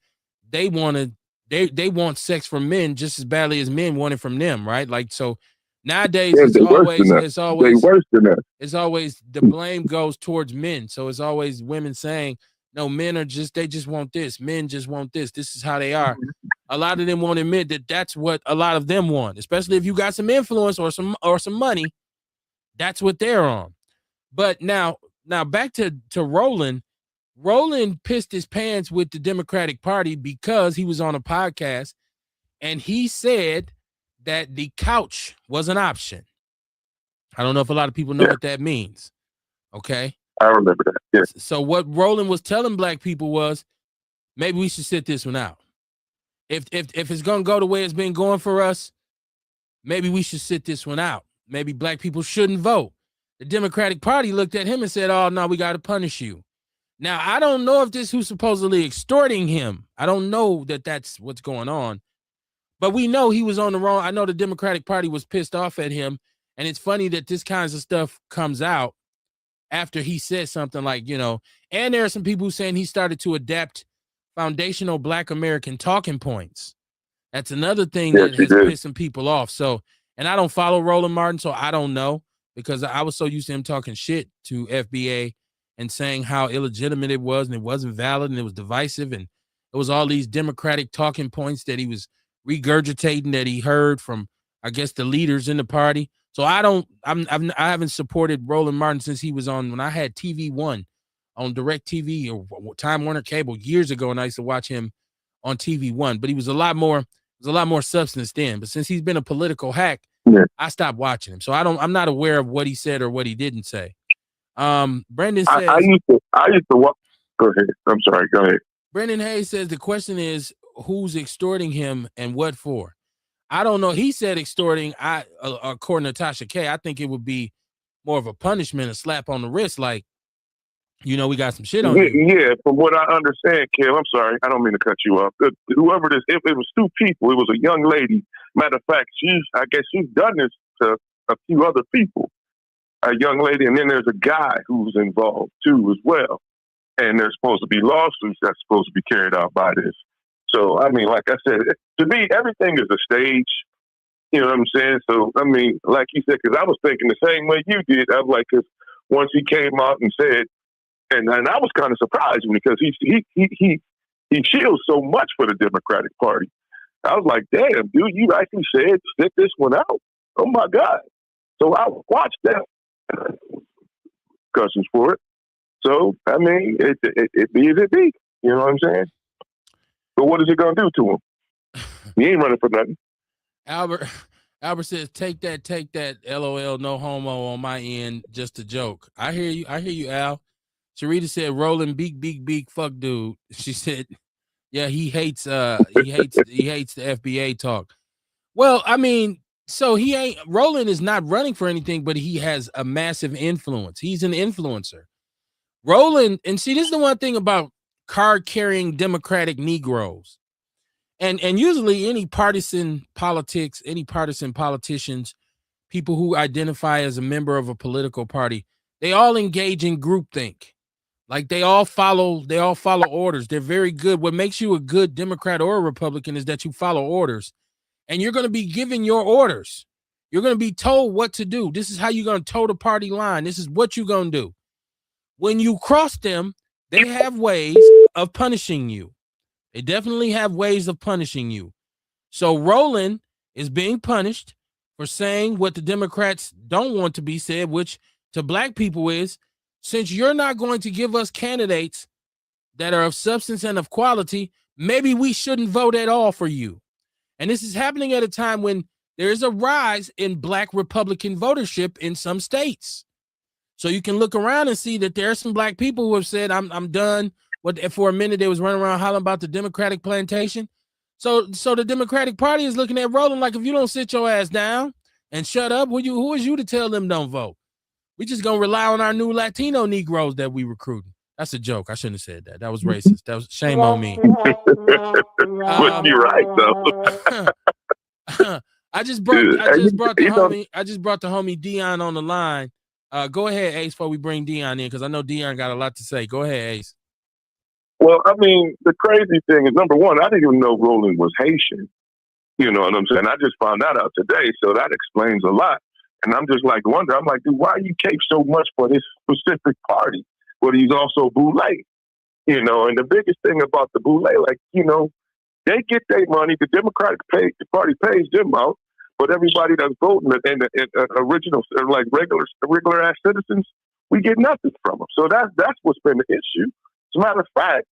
they want to they want sex from men just as badly as men want it from them, right? Like so nowadays Yeah, they worse than that. They worse than that. It's always the blame goes towards men. So it's always women saying, no, men are they just want this. Men just want this. This is how they are. A lot of them won't admit that that's what a lot of them want, especially if you got some influence or some money. That's what they're on. But now back to Roland. Roland pissed his pants with the Democratic Party because he was on a podcast and he said that the couch was an option. I don't know if a lot of people know what that means. Okay. I remember that. Yeah. So what Roland was telling black people was maybe we should sit this one out. If it's gonna go the way it's been going for us, maybe we should sit this one out. Maybe black people shouldn't vote. The Democratic Party looked at him and said, oh no, we gotta punish you. Now I don't know if this who's supposedly extorting him. I don't know that that's what's going on. But we know he was on the wrong. I know the Democratic Party was pissed off at him. And it's funny that this kinds of stuff comes out after he said something like, and there are some people saying he started to adapt foundational Black American talking points. That's another thing that has pissed some people off. So, and I don't follow Roland Martin, so I don't know because I was so used to him talking shit to FBA and saying how illegitimate it was and it wasn't valid and it was divisive and it was all these Democratic talking points that he was regurgitating that he heard from, I guess, the leaders in the party. So I haven't supported Roland Martin since he was on when I had TV One on Direct TV or Time Warner Cable years ago, and I used to watch him on TV One. But he was a lot more substance then. But since he's been a political hack, I stopped watching him. So I'm not aware of what he said or what he didn't say. Brendan says I used to watch. Go ahead. I'm sorry. Go ahead. Brendan Hayes says the question is who's extorting him and what for? I don't know. He said extorting. According to Tasha K, I think it would be more of a punishment, a slap on the wrist, like, we got some shit on you. Yeah, from what I understand, Kim, I'm sorry, I don't mean to cut you off. Whoever this, it was two people. It was a young lady. Matter of fact, I guess she's done this to a few other people. A young lady, and then there's a guy who's involved too as well. And there's supposed to be lawsuits that's supposed to be carried out by this. So, I mean, like I said, to me, everything is a stage. You know what I'm saying? So, I mean, like you said, because I was thinking the same way you did. I was like, because once he came out and said, and I was kind of surprised because he shields so much for the Democratic Party. I was like, damn, dude, you actually said sit this one out. Oh my God! So I watched that discussions for it. So I mean, it be as it be. You know what I'm saying? But what is it gonna do to him? He ain't running for nothing. Albert says, take that, LOL, no homo on my end, just a joke. I hear you, Al. Sharita said, Roland, beak, fuck dude. She said, yeah, he hates the FBA talk. Well, I mean, so Roland is not running for anything, but he has a massive influence. He's an influencer. Roland, and see, this is the one thing about card-carrying Democratic Negroes. And usually any partisan politicians, people who identify as a member of a political party, they all engage in groupthink. Like they all follow orders. They're very good. What makes you a good Democrat or a Republican is that you follow orders. And you're going to be given your orders. You're going to be told what to do. This is how you're going to toe the party line. This is what you're going to do. When you cross them, they have ways of punishing you. They definitely have ways of punishing you. So Roland is being punished for saying what the Democrats don't want to be said, which to black people is, since you're not going to give us candidates that are of substance and of quality, maybe we shouldn't vote at all for you. And this is happening at a time when there is a rise in black Republican votership in some states. So you can look around and see that there are some black people who have said, I'm done. For a minute, they was running around hollering about the Democratic plantation. So the Democratic Party is looking at Roland like, if you don't sit your ass down and shut up, who is you to tell them don't vote? We just going to rely on our new Latino Negroes that we recruiting. That's a joke. I shouldn't have said that. That was racist. That was shame on me. But you're right, though. I just brought the homie Dion on the line. Go ahead, Ace, before we bring Dion in, because I know Dion got a lot to say. Go ahead, Ace. Well, I mean, the crazy thing is, number one, I didn't even know Roland was Haitian. You know what I'm saying? I just found that out today, so that explains a lot. And I'm just like wondering, I'm like, dude, why you cape so much for this specific party? But he's also Boule. You know, and the biggest thing about the Boule, like, you know, they get their money, the Democratic Party pays them out, but everybody that's voting and the original, like regular ass citizens, we get nothing from them. So that's what's been the issue. As a matter of fact,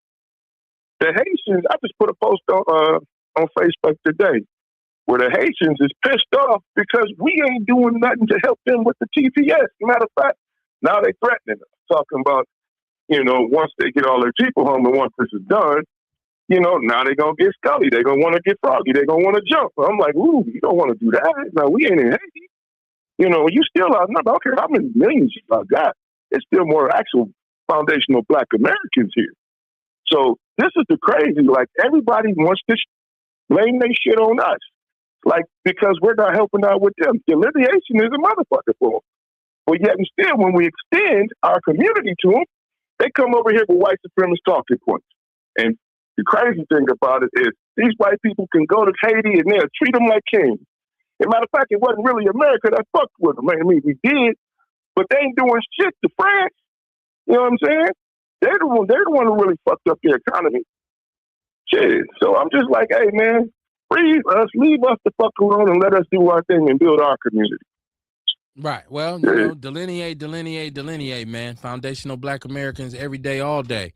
the Haitians, I just put a post on Facebook today where the Haitians is pissed off because we ain't doing nothing to help them with the TPS. As a matter of fact, now they threatening us, talking about, you know, once they get all their people home and once this is done, you know, now they're going to get Scully. They're going to want to get Froggy. They're going to want to jump. I'm like, ooh, you don't want to do that. No, we ain't in Haiti. You know, you still outnumbered. I don't care how many millions you got. It's still more actual foundational black Americans here. So this is the crazy. Like, everybody wants to blame their shit on us. Like, because we're not helping out with them. Delineation is a motherfucker for them. But yet and still, when we extend our community to them, they come over here with white supremacist talking points. And the crazy thing about it is these white people can go to Haiti and they'll treat them like kings. As a matter of fact, it wasn't really America that fucked with them. I mean, we did, but they ain't doing shit to France. You know what I'm saying? They're the one who really fucked up their economy. Shit. So I'm just like, hey, man, leave us the fuck alone and let us do our thing and build our community. Right. Well, you know, delineate, man. Foundational black Americans every day, all day.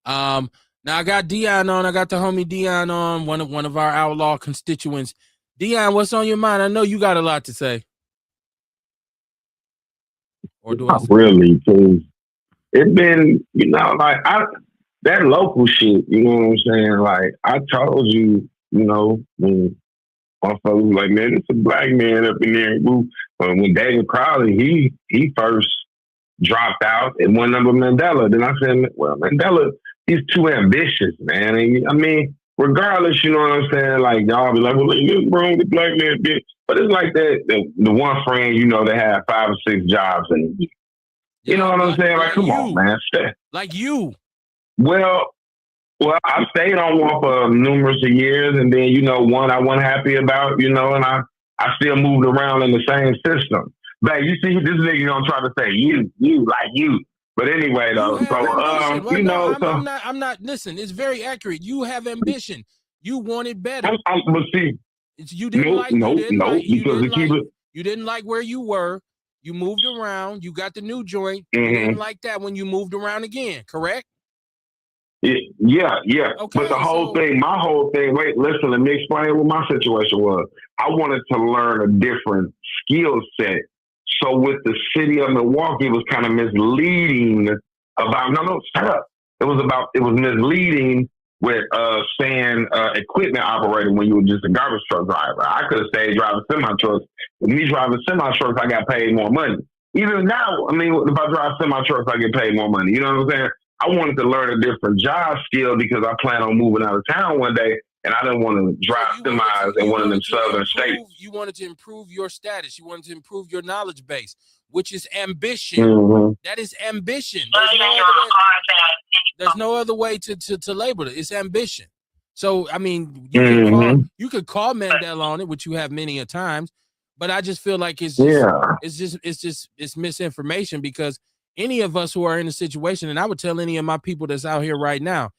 Now I got Dion on. I got the homie Dion on, one of our outlaw constituents. Dion, what's on your mind? I know you got a lot to say. Or do Not really, because it's been, you know, like that local shit, you know what I'm saying? Like, I told you, you know, when my folks was like, man, it's a black man up in there. When David Crowley, he first dropped out and won number Mandela. Then I said, well, Mandela, he's too ambitious, man. And, I mean, regardless, you know what I'm saying? Like, y'all be like, well, this wrong, the black man bitch. But it's like that, the one friend, you know, that had 5 or 6 jobs. And you know what I'm saying? Like, come on, man. Like you. Well, I stayed on one for numerous of years, and then, you know, one I wasn't happy about, you know, and I still moved around in the same system. But you see, this nigga gonna try to say you, like you. But anyway, though, I'm not. Listen, it's very accurate. You have ambition. You wanted better. But see, you didn't like where you were. You moved around. You got the new joint. Mm-hmm. You didn't like that when you moved around again. Correct? Yeah. Okay, but my whole thing, wait, listen, let me explain what my situation was. I wanted to learn a different skill set. So with the city of Milwaukee, it was kind of misleading shut up. It was misleading with saying equipment operator when you were just a garbage truck driver. I could have stayed driving semi-trucks. With me driving semi-trucks, I got paid more money. Even now, I mean, if I drive semi-trucks, I get paid more money. You know what I'm saying? I wanted to learn a different job skill because I plan on moving out of town one day, and I didn't want to drive semis in one of them southern states. You wanted to improve your status. You wanted to improve your knowledge base, which is ambition. Mm-hmm. That is ambition. There's no other way to label it. It's ambition. So, I mean, you could call Mandela on it, which you have many a times, but I just feel like it's misinformation, because any of us who are in a situation, and I would tell any of my people that's out here right now,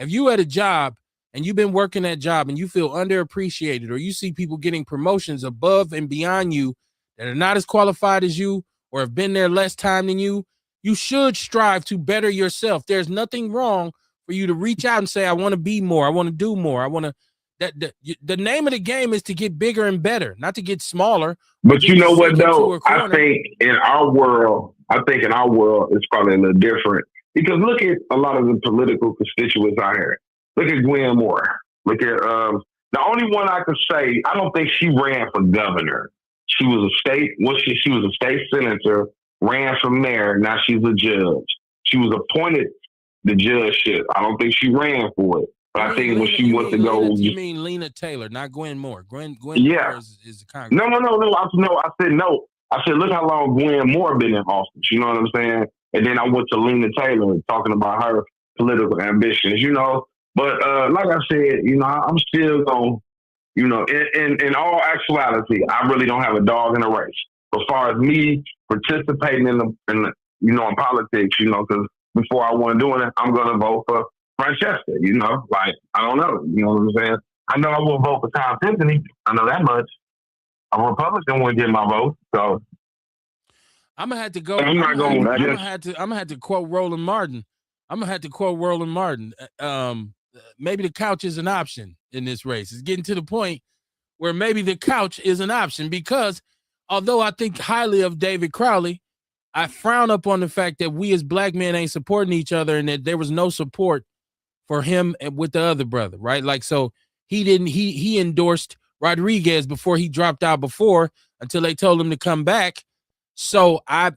if you had a job and you've been working that job and you feel underappreciated, or you see people getting promotions above and beyond you that are not as qualified as you or have been there less time than you, you should strive to better yourself. There's nothing wrong for you to reach out and say, I want to be more. I want to do more. I want to. The name of the game is to get bigger and better, not to get smaller. But you know what, though? I think in our world, it's probably a little different. Because look at a lot of the political constituents out here. Look at Gwen Moore. Look at the only one I could say, I don't think she ran for governor. She was she was a state senator, ran for mayor, now she's a judge. She was appointed the judgeship. I don't think she ran for it. But I think when she went to go... You mean Lena Taylor, not Gwen Moore. Gwen yeah. Moore is the Congress. No. I said no. I said, look how long Gwen Moore been in office. You know what I'm saying? And then I went to Lena Taylor talking about her political ambitions, you know. But like I said, you know, I'm still going, you know, in all actuality, I really don't have a dog in the race. As far as me participating in politics, you know, because before I want to do it, I'm going to vote for Francesca, you know. Like, I don't know. You know what I'm saying? I know I won't vote for Tom Tiffany. I know that much. A Republican won't get my vote, so I'm gonna have to go. I'm gonna have to quote Roland Martin. Maybe the couch is an option in this race. It's getting to the point where maybe the couch is an option because although I think highly of David Crowley, I frown upon the fact that we as black men ain't supporting each other and that there was no support for him with the other brother, right? Like, so he endorsed Rodriguez before he dropped out until they told him to come back. So I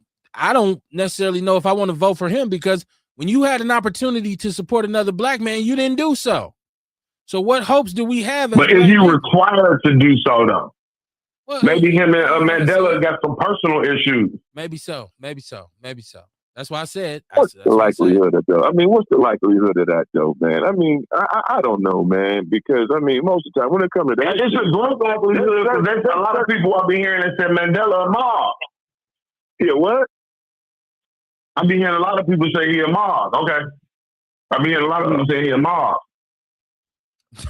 don't necessarily know if I want to vote for him because when you had an opportunity to support another black man, you didn't do so. So what hopes do we have? But is he required to do so, though? Well, maybe him and Mandela got some personal issues. Maybe so. That's why I said. What's the likelihood of that? I mean, what's the likelihood of that, though, man? I mean, I don't know, man, because, I mean, most of the time when it comes to that. It's a great likelihood because there's a lot of people I've been hearing that said Mandela a mob. Yeah, what? I've been hearing a lot of people say he a mob. Okay. I've been hearing a lot of people say he a mob.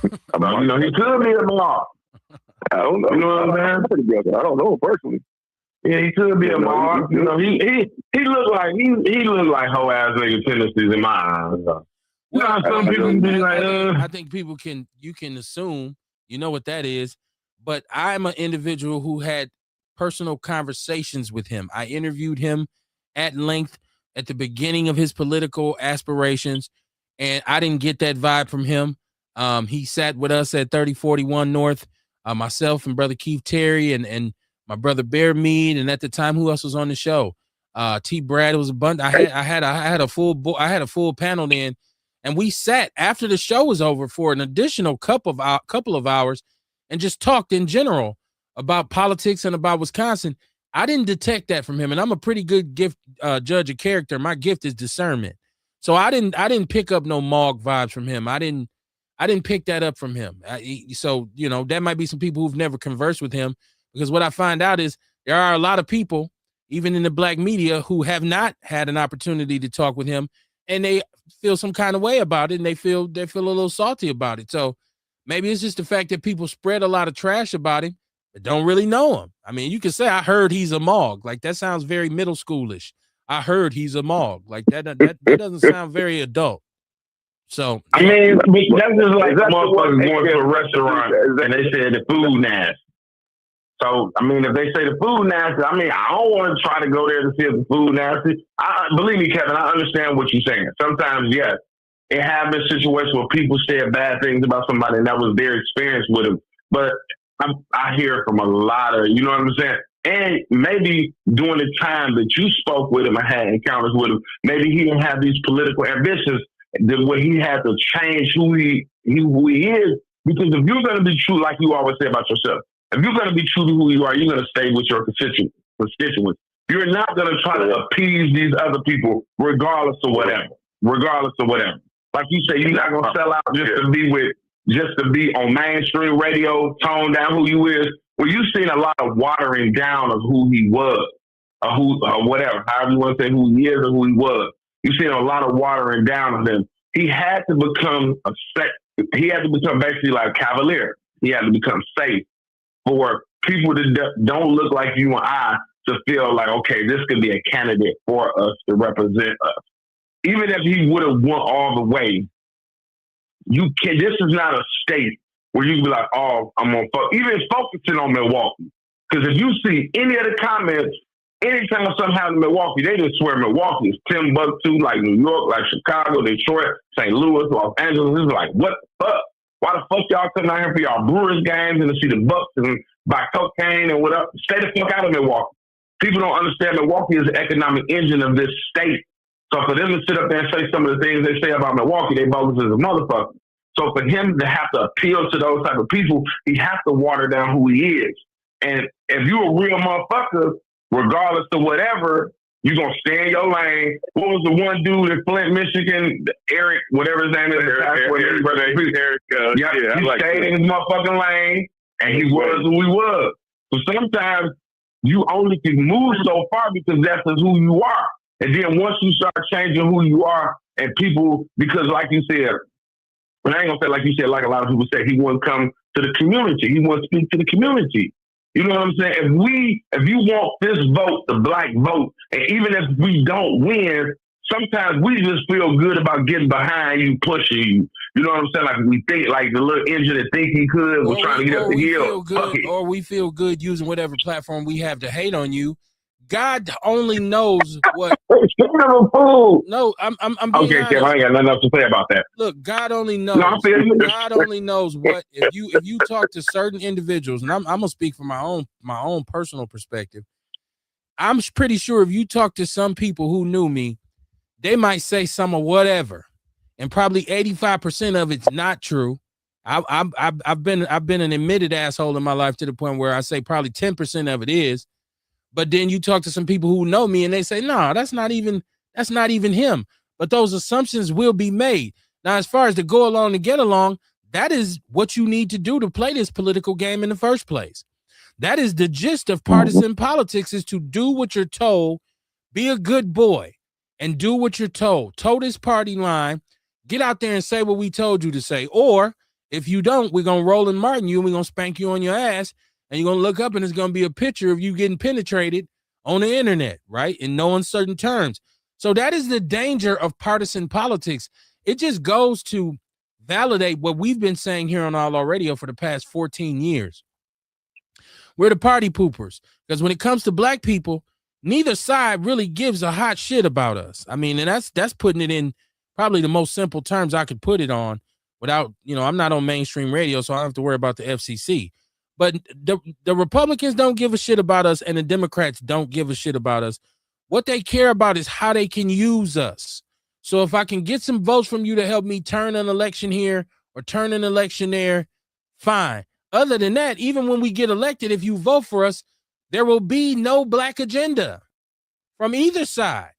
You know, he could be a mob. I don't know. You know what I'm saying? I don't know personally. Yeah, he could be a mob. You know, he looked like he looked like hoe ass nigga tendencies in my eyes. You know, some people be like, I think you can assume, you know what that is, but I'm an individual who had personal conversations with him. I interviewed him at length at the beginning of his political aspirations, and I didn't get that vibe from him. He sat with us at 3041 North, myself and brother Keith Terry and my brother Bear Mead, and at the time, who else was on the show? T. Brad was a bunch. I had a full panel then, and we sat after the show was over for an additional couple of hours, and just talked in general about politics and about Wisconsin. I didn't detect that from him, and I'm a pretty good judge of character. My gift is discernment, so I didn't pick up no Mog vibes from him. I didn't pick that up from him. So you know, that might be some people who've never conversed with him, because what I find out is there are a lot of people, even in the black media, who have not had an opportunity to talk with him, and they feel some kind of way about it, and they feel a little salty about it. So maybe it's just the fact that people spread a lot of trash about him but don't really know him. I mean, you can say, I heard he's a Mog. Like, that sounds very middle schoolish. I heard he's a Mog. Like, that doesn't sound very adult. So, I mean, that's just like motherfuckers going to a restaurant and they said the food nasty. So, I mean, if they say the food nasty, I mean, I don't want to try to go there to see if the food nasty. Believe me, Kevin, I understand what you're saying. Sometimes, yes, it have been situations where people said bad things about somebody and that was their experience with them. But I hear from a lot of, you know what I'm saying? And maybe during the time that you spoke with him and had encounters with him, maybe he didn't have these political ambitions where he had to change who he is. Because if you're going to be true, like you always say about yourself, if you're going to be true to who you are, you're going to stay with your constituents. You're not going to try to appease these other people regardless of whatever. Like you say, you're not going to sell out just to be on mainstream radio, tone down who you is. Well, you've seen a lot of watering down of who he was, or whatever, however you want to say who he is or who he was. You've seen a lot of watering down of him. He had to become basically like Cavalier. He had to become safe for people that don't look like you and I to feel like, okay, this could be a candidate for us to represent us. Even if he would have won all the way, This is not a state where you can be like, oh, I'm gonna even focusing on Milwaukee. Because if you see any of the comments, anytime something happens in Milwaukee, they just swear Milwaukee is Timbuktu, like New York, like Chicago, Detroit, St. Louis, Los Angeles. It's like, what the fuck? Why the fuck y'all coming out here for y'all Brewers games and to see the Bucks and buy cocaine and whatever? Stay the fuck out of Milwaukee. People don't understand Milwaukee is the economic engine of this state. So for them to sit up there and say some of the things they say about Milwaukee, they bogus as a motherfucker. So for him to have to appeal to those type of people, he has to water down who he is. And if you a real motherfucker, regardless of whatever, you're going to stay in your lane. What was the one dude in Flint, Michigan, Eric, whatever his name is? Eric, he stayed in his motherfucking lane, and he was who he was. So sometimes you only can move so far because that's just who you are. And then once you start changing who you are, and people, because like you said, but I ain't gonna say like you said, like a lot of people say, he wouldn't come to the community. He wouldn't speak to the community. You know what I'm saying? If you want this vote, the black vote, and even if we don't win, sometimes we just feel good about getting behind you, pushing you. You know what I'm saying? Like we think, like the little engine that think he could was trying to get up the hill. Or we feel good using whatever platform we have to hate on you. God only knows what. No, I'm being okay, honest. Tim, I ain't got nothing else to say about that. Look, God only knows. No, I feel you. God only knows what if you talk to certain individuals, and I'm gonna speak from my own personal perspective. I'm pretty sure if you talk to some people who knew me, they might say some of whatever, and probably 85% of it's not true. I've been an admitted asshole in my life to the point where I say probably 10% of it is. But then you talk to some people who know me and they say, no, that's not even him. But those assumptions will be made. Now, as far as to go along and get along, that is what you need to do to play this political game in the first place. That is the gist of partisan politics, is to do what you're told, be a good boy, and do what you're told. Toe this party line, get out there and say what we told you to say. Or if you don't, we're going to roll and Martin you and we're going to spank you on your ass. And you're going to look up and it's going to be a picture of you getting penetrated on the internet, right? In no uncertain terms. So that is the danger of partisan politics. It just goes to validate what we've been saying here on Outlaw Radio for the past 14 years. We're the party poopers. Because when it comes to black people, neither side really gives a hot shit about us. I mean, and that's putting it in probably the most simple terms I could put it on without, I'm not on mainstream radio, so I don't have to worry about the FCC. But the Republicans don't give a shit about us, and the Democrats don't give a shit about us. What they care about is how they can use us. So if I can get some votes from you to help me turn an election here or turn an election there, fine. Other than that, even when we get elected, if you vote for us, there will be no black agenda from either side.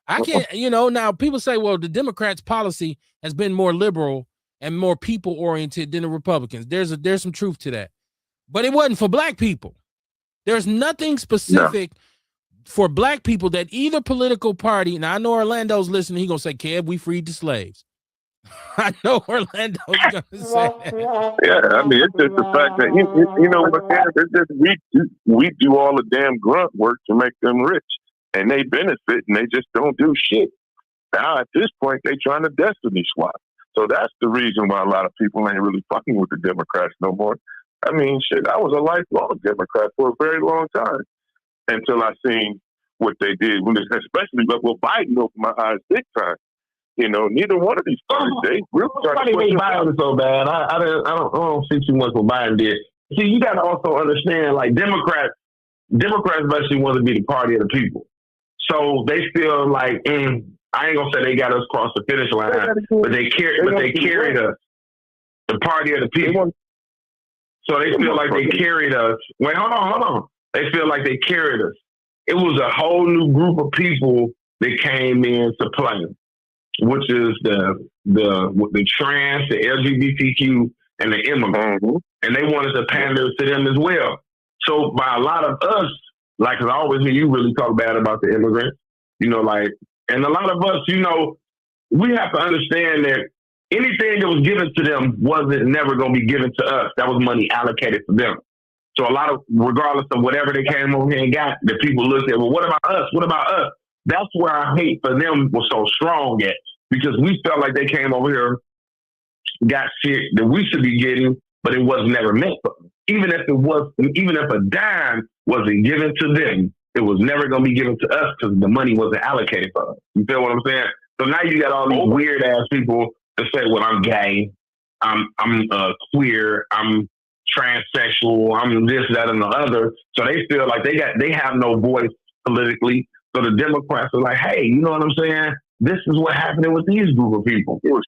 I can't, now people say, well, the Democrats' policy has been more liberal and more people-oriented than the Republicans. There's some truth to that. But it wasn't for black people. There's nothing specific for black people that either political party, and I know Orlando's listening, he's going to say, Kev, we freed the slaves. I know Orlando's going to say that. Yeah, I mean, it's just the fact that, Kev, it's just we do all the damn grunt work to make them rich. And they benefit, and they just don't do shit. Now, at this point, they trying to destiny swap. So that's the reason why a lot of people ain't really fucking with the Democrats no more. I mean, shit, I was a lifelong Democrat for a very long time until I seen what they did, especially with Biden opened my eyes big time. Neither one of these parties, they really tried to push Biden so bad. I don't see too much what Biden did. See, you got to also understand, like Democrats basically want to be the party of the people. So they feel like, I ain't gonna say they got us across the finish line, but they carried us, the party of the people. So they feel like they carried us. Wait, hold on. They feel like they carried us. It was a whole new group of people that came in to play, which is the trans, the LGBTQ, and the immigrants, and they wanted to pander to them as well. So by a lot of us, like, 'cause I always hear you really talk bad about the immigrants, and a lot of us, we have to understand that anything that was given to them wasn't never going to be given to us. That was money allocated for them. So regardless of whatever they came over here and got, the people looked at, well, what about us? What about us? That's where our hate for them was so strong at. because we felt like they came over here, got shit that we should be getting, but it was never meant for them. Even if a dime wasn't given to them, it was never going to be given to us because the money wasn't allocated for us. You feel what I'm saying? So now you got all these weird ass people that say, "Well, I'm gay, I'm queer, I'm transsexual, I'm this, that, and the other." So they feel like they have no voice politically. So the Democrats are like, "Hey, you know what I'm saying? This is what happening with these group of people," which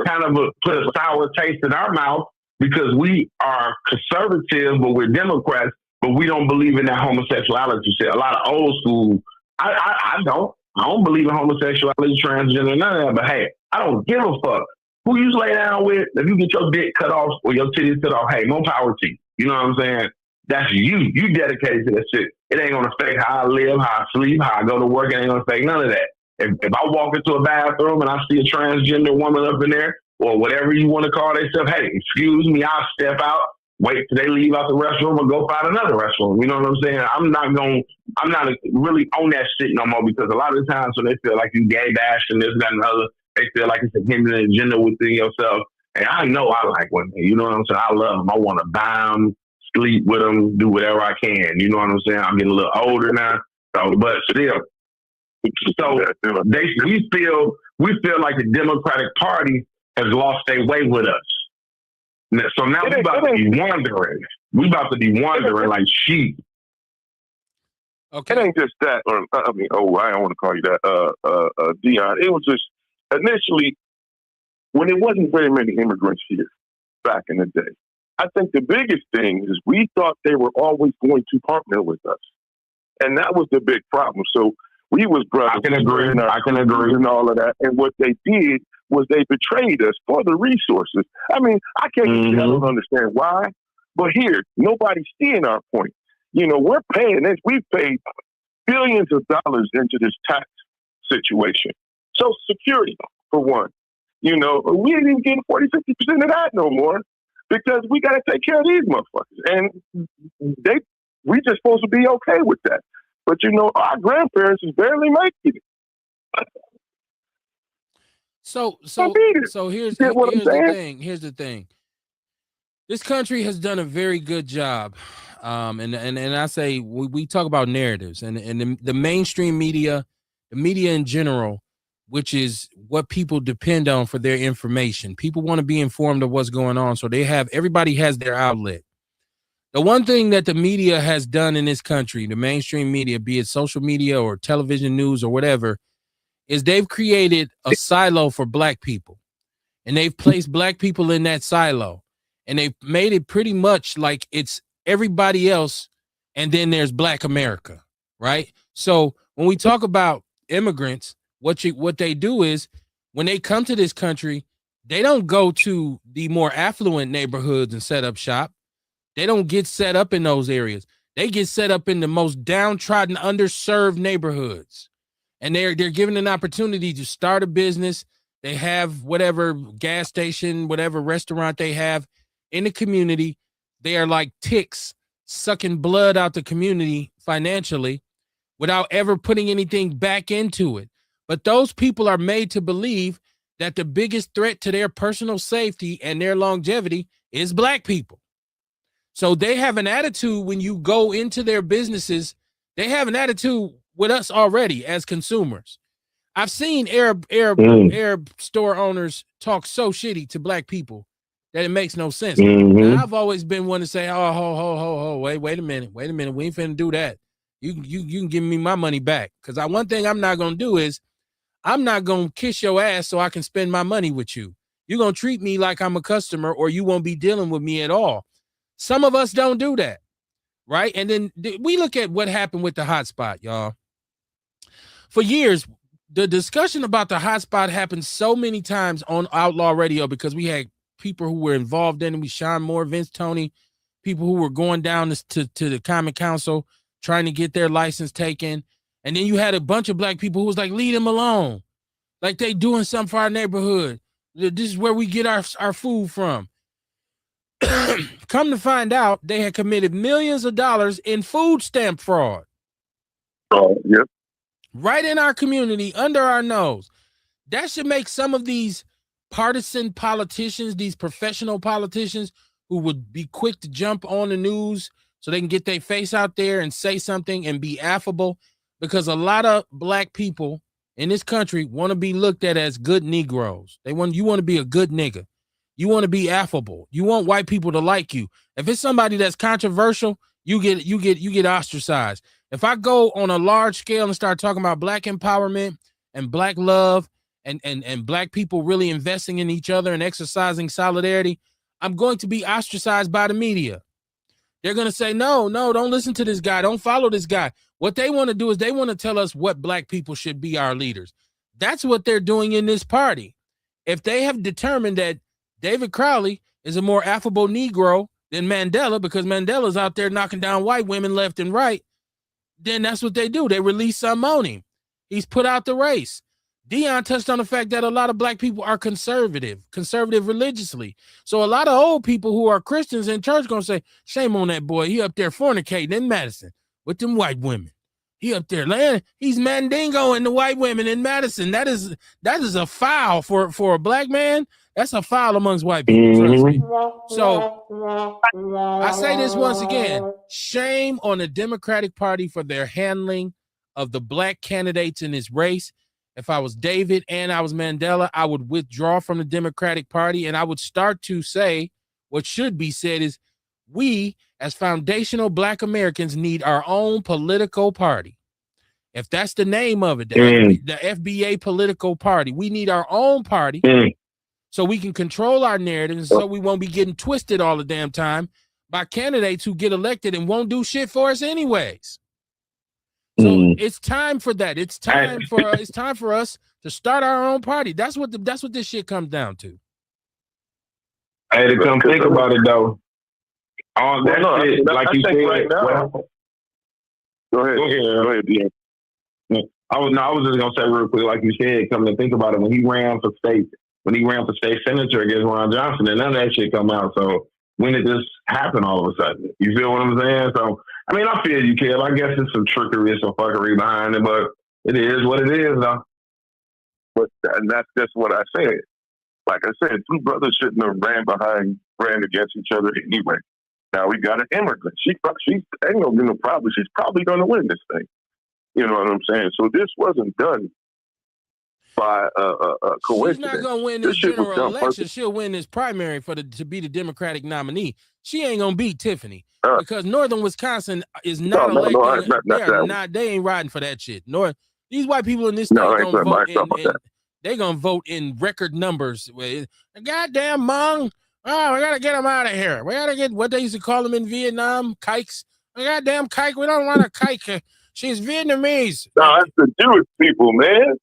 kind of put a sour taste in our mouth because we are conservative, but we're Democrats, but we don't believe in that homosexuality shit. A lot of old school, I don't believe in homosexuality, transgender, none of that. But hey, I don't give a fuck who you lay down with. If you get your dick cut off or your titties cut off, hey, more power to you. You know what I'm saying? That's you. You dedicated to that shit. It ain't gonna affect how I live, how I sleep, how I go to work. It ain't gonna affect none of that. If I walk into a bathroom and I see a transgender woman up in there, or whatever you want to call themselves, hey, excuse me, I'll step out, wait till they leave out the restroom and go find another restroom. You know what I'm saying? I'm not really on that shit no more because a lot of the times when they feel like you gay bashing this, that, and the other, they feel like it's a hidden agenda within yourself. And I know I like women. You know what I'm saying? I love them. I want to buy them, sleep with them, do whatever I can. You know what I'm saying? I'm getting a little older now, but still. So we feel like the Democratic Party has lost their way with us. So now we about to be wandering. We about to be wandering like sheep. Okay. It ain't just that. I don't want to call you that, Dion. It was just initially when it wasn't very many immigrants here back in the day. I think the biggest thing is we thought they were always going to partner with us, and that was the big problem. So we was brothers. I can agree and all of that. And what they did was they betrayed us for the resources. I mean, I don't understand why, but here, nobody's seeing our point. You know, we're paying this. We've paid billions of dollars into this tax situation. Social Security, for one. You know, we ain't even getting 40, 50% of that no more because we got to take care of these motherfuckers. And we just supposed to be okay with that. But, you know, our grandparents is barely making it. So here's the thing. This country has done a very good job. And I say we talk about narratives and the mainstream media, the media in general, which is what people depend on for their information. People want to be informed of what's going on. So everybody has their outlet. The one thing that the media has done in this country, the mainstream media, be it social media or television news or whatever, is they've created a silo for black people. And they've placed black people in that silo. And they've made it pretty much like it's everybody else. And then there's Black America, right? So when we talk about immigrants, what they do is when they come to this country, they don't go to the more affluent neighborhoods and set up shop. They don't get set up in those areas. They get set up in the most downtrodden, underserved neighborhoods. And they're given an opportunity to start a business. They have whatever gas station, whatever restaurant they have in the community. They are like ticks sucking blood out the community financially without ever putting anything back into it. But those people are made to believe that the biggest threat to their personal safety and their longevity is black people. So they have an attitude when you go into their businesses. They have an attitude with us already as consumers. I've seen Arab store owners talk so shitty to black people that it makes no sense. Now, I've always been one to say, oh, wait a minute. We ain't finna do that. You can give me my money back. Because one thing I'm not gonna do is I'm not gonna kiss your ass so I can spend my money with you. You're gonna treat me like I'm a customer or you won't be dealing with me at all. Some of us don't do that, right? And then we look at what happened with the hotspot, y'all. For years, the discussion about the hotspot happened so many times on Outlaw Radio because we had people who were involved in it. We Sean Moore, Vince Tony, people who were going down to the Common Council trying to get their license taken. And then you had a bunch of black people who was like, leave them alone. Like they doing something for our neighborhood. This is where we get our food from. Come to find out, they had committed millions of dollars in food stamp fraud. Oh, yep. Right in our community, under our nose. That should make some of these partisan politicians, these professional politicians who would be quick to jump on the news so they can get their face out there and say something and be affable, because a lot of black people in this country want to be looked at as good Negroes. You want to be a good nigga. You want to be affable. You want white people to like you. If it's somebody that's controversial, you get ostracized. If I go on a large scale and start talking about black empowerment and black love and black people really investing in each other and exercising solidarity, I'm going to be ostracized by the media. They're going to say, no, don't listen to this guy. Don't follow this guy. What they want to do is they want to tell us what black people should be our leaders. That's what they're doing in this party. If they have determined that David Crowley is a more affable Negro than Mandela, because Mandela's out there knocking down white women left and right, then that's what they do. They release something on him. He's put out the race. Dion touched on the fact that a lot of black people are conservative religiously. So a lot of old people who are Christians in church going to say, shame on that boy. He up there fornicating in Madison with them white women. He up there, man, he's mandingoing the white women in Madison. That is a foul for a black man. That's a foul amongst white people. Mm-hmm. So I say this once again, shame on the Democratic Party for their handling of the black candidates in this race. If I was David and I was Mandela, I would withdraw from the Democratic Party, and I would start to say what should be said is, we as foundational black Americans need our own political party. If that's the name of it, the FBA political party, we need our own party so we can control our narratives, so we won't be getting twisted all the damn time by candidates who get elected and won't do shit for us anyways. So it's time for that. It's time for us to start our own party. That's what this shit comes down to. I had to come think about it though. All that shit, like you said. Right now, go ahead, Dean. I was just gonna say real quick, like you said, come to think about it, when he ran for state senator against Ron Johnson, and none of that shit come out. So when did this happen all of a sudden? You feel what I'm saying? So I mean, I feel you, Kev. I guess it's some trickery, some fuckery behind it, but it is what it is, though. But and that's just what I said. Like I said, two brothers shouldn't have ran against each other anyway. Now we got an immigrant. She ain't gonna be no problem. She's probably gonna win this thing. You know what I'm saying? So this wasn't done by coincidence. She's not gonna win this general election. She'll win this primary to be the Democratic nominee. She ain't gonna beat Tiffany because Northern Wisconsin is not elected. They ain't riding for that shit. These white people in this state they're gonna vote in record numbers. Goddamn Hmong. Oh, we gotta get them out of here. We gotta get what they used to call them in Vietnam, kikes. Goddamn kike. We don't want a kike. She's Vietnamese. No, that's the Jewish people, man.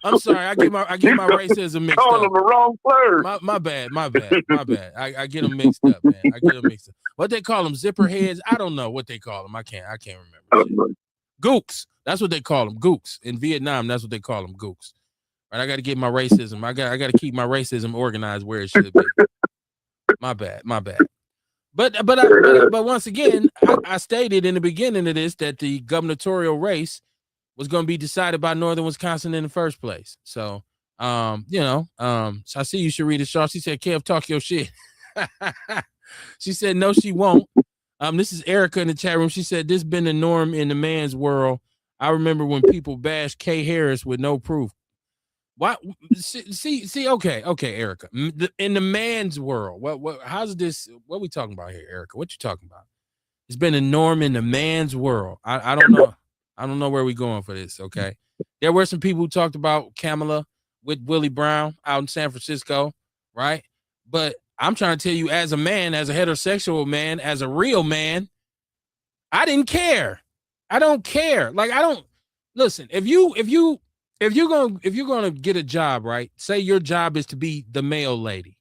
I'm sorry. I get my racism mixed calling them the wrong slurs. My bad. I get them mixed up, man. What they call them? Zipper heads? I don't know what they call them. I can't remember. Gooks. That's what they call them. Gooks. In Vietnam, that's what they call them. Gooks. Right? I got to get my racism. I got to keep my racism organized where it should be. My bad. But once again, I stated in the beginning of this that the gubernatorial race was going to be decided by Northern Wisconsin in the first place. So, so I see you, Sharita Shaw. She said, Kev, talk your shit. She said, no, she won't. This is Erica in the chat room. She said, this been the norm in the man's world. I remember when people bashed Kay Harris with no proof. Why? See, okay, Erica. In the man's world, how's this? What are we talking about here, Erica? What you talking about? It's been a norm in the man's world. I don't know. I don't know where we're going for this, okay? There were some people who talked about Kamala with Willie Brown out in San Francisco, right? But I'm trying to tell you, as a man, as a heterosexual man, as a real man, I didn't care. I don't care. Like, I don't listen. If you're gonna get a job, right? Say your job is to be the mail lady,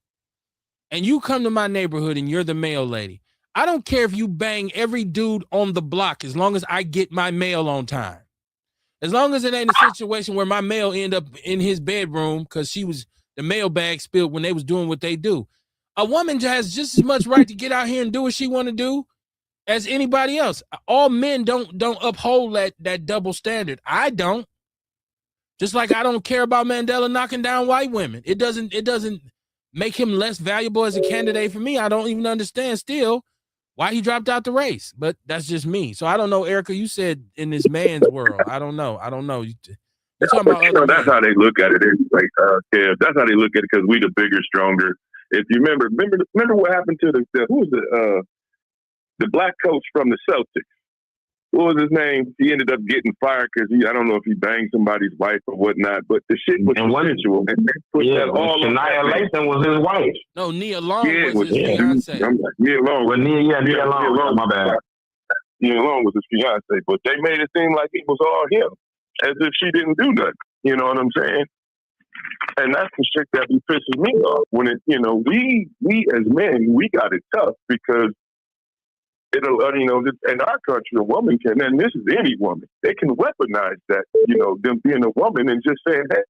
and you come to my neighborhood and you're the mail lady. I don't care if you bang every dude on the block as long as I get my mail on time. As long as it ain't a situation where my mail end up in his bedroom because the mail bag spilled when they was doing what they do. A woman has just as much right to get out here and do what she want to do as anybody else. All men don't uphold that double standard. I don't. Just like I don't care about Mandela knocking down white women. It doesn't make him less valuable as a candidate for me. I don't even understand still why he dropped out the race. But that's just me. So I don't know, Erica. You said in this man's world. I don't know. You're talking about other that's men. how they look at it. Like, yeah, that's how they look at it because we the bigger, stronger. If you remember what happened to who was the black coach from the Celtics? What was his name? He ended up getting fired because I don't know if he banged somebody's wife or whatnot, but the shit was consensual. And they put that all on Shania Lathan was his wife. No, Nia Long was his fiance. Nia Long. Well, Nia Long. My bad. Nia Long was his fiance, but they made it seem like it was all him, as if she didn't do nothing. You know what I'm saying? And that's the shit that pisses me off. When it, we as men, we got it tough because it'll, in our country, a woman can, and this is any woman, they can weaponize that, them being a woman and just saying, hey,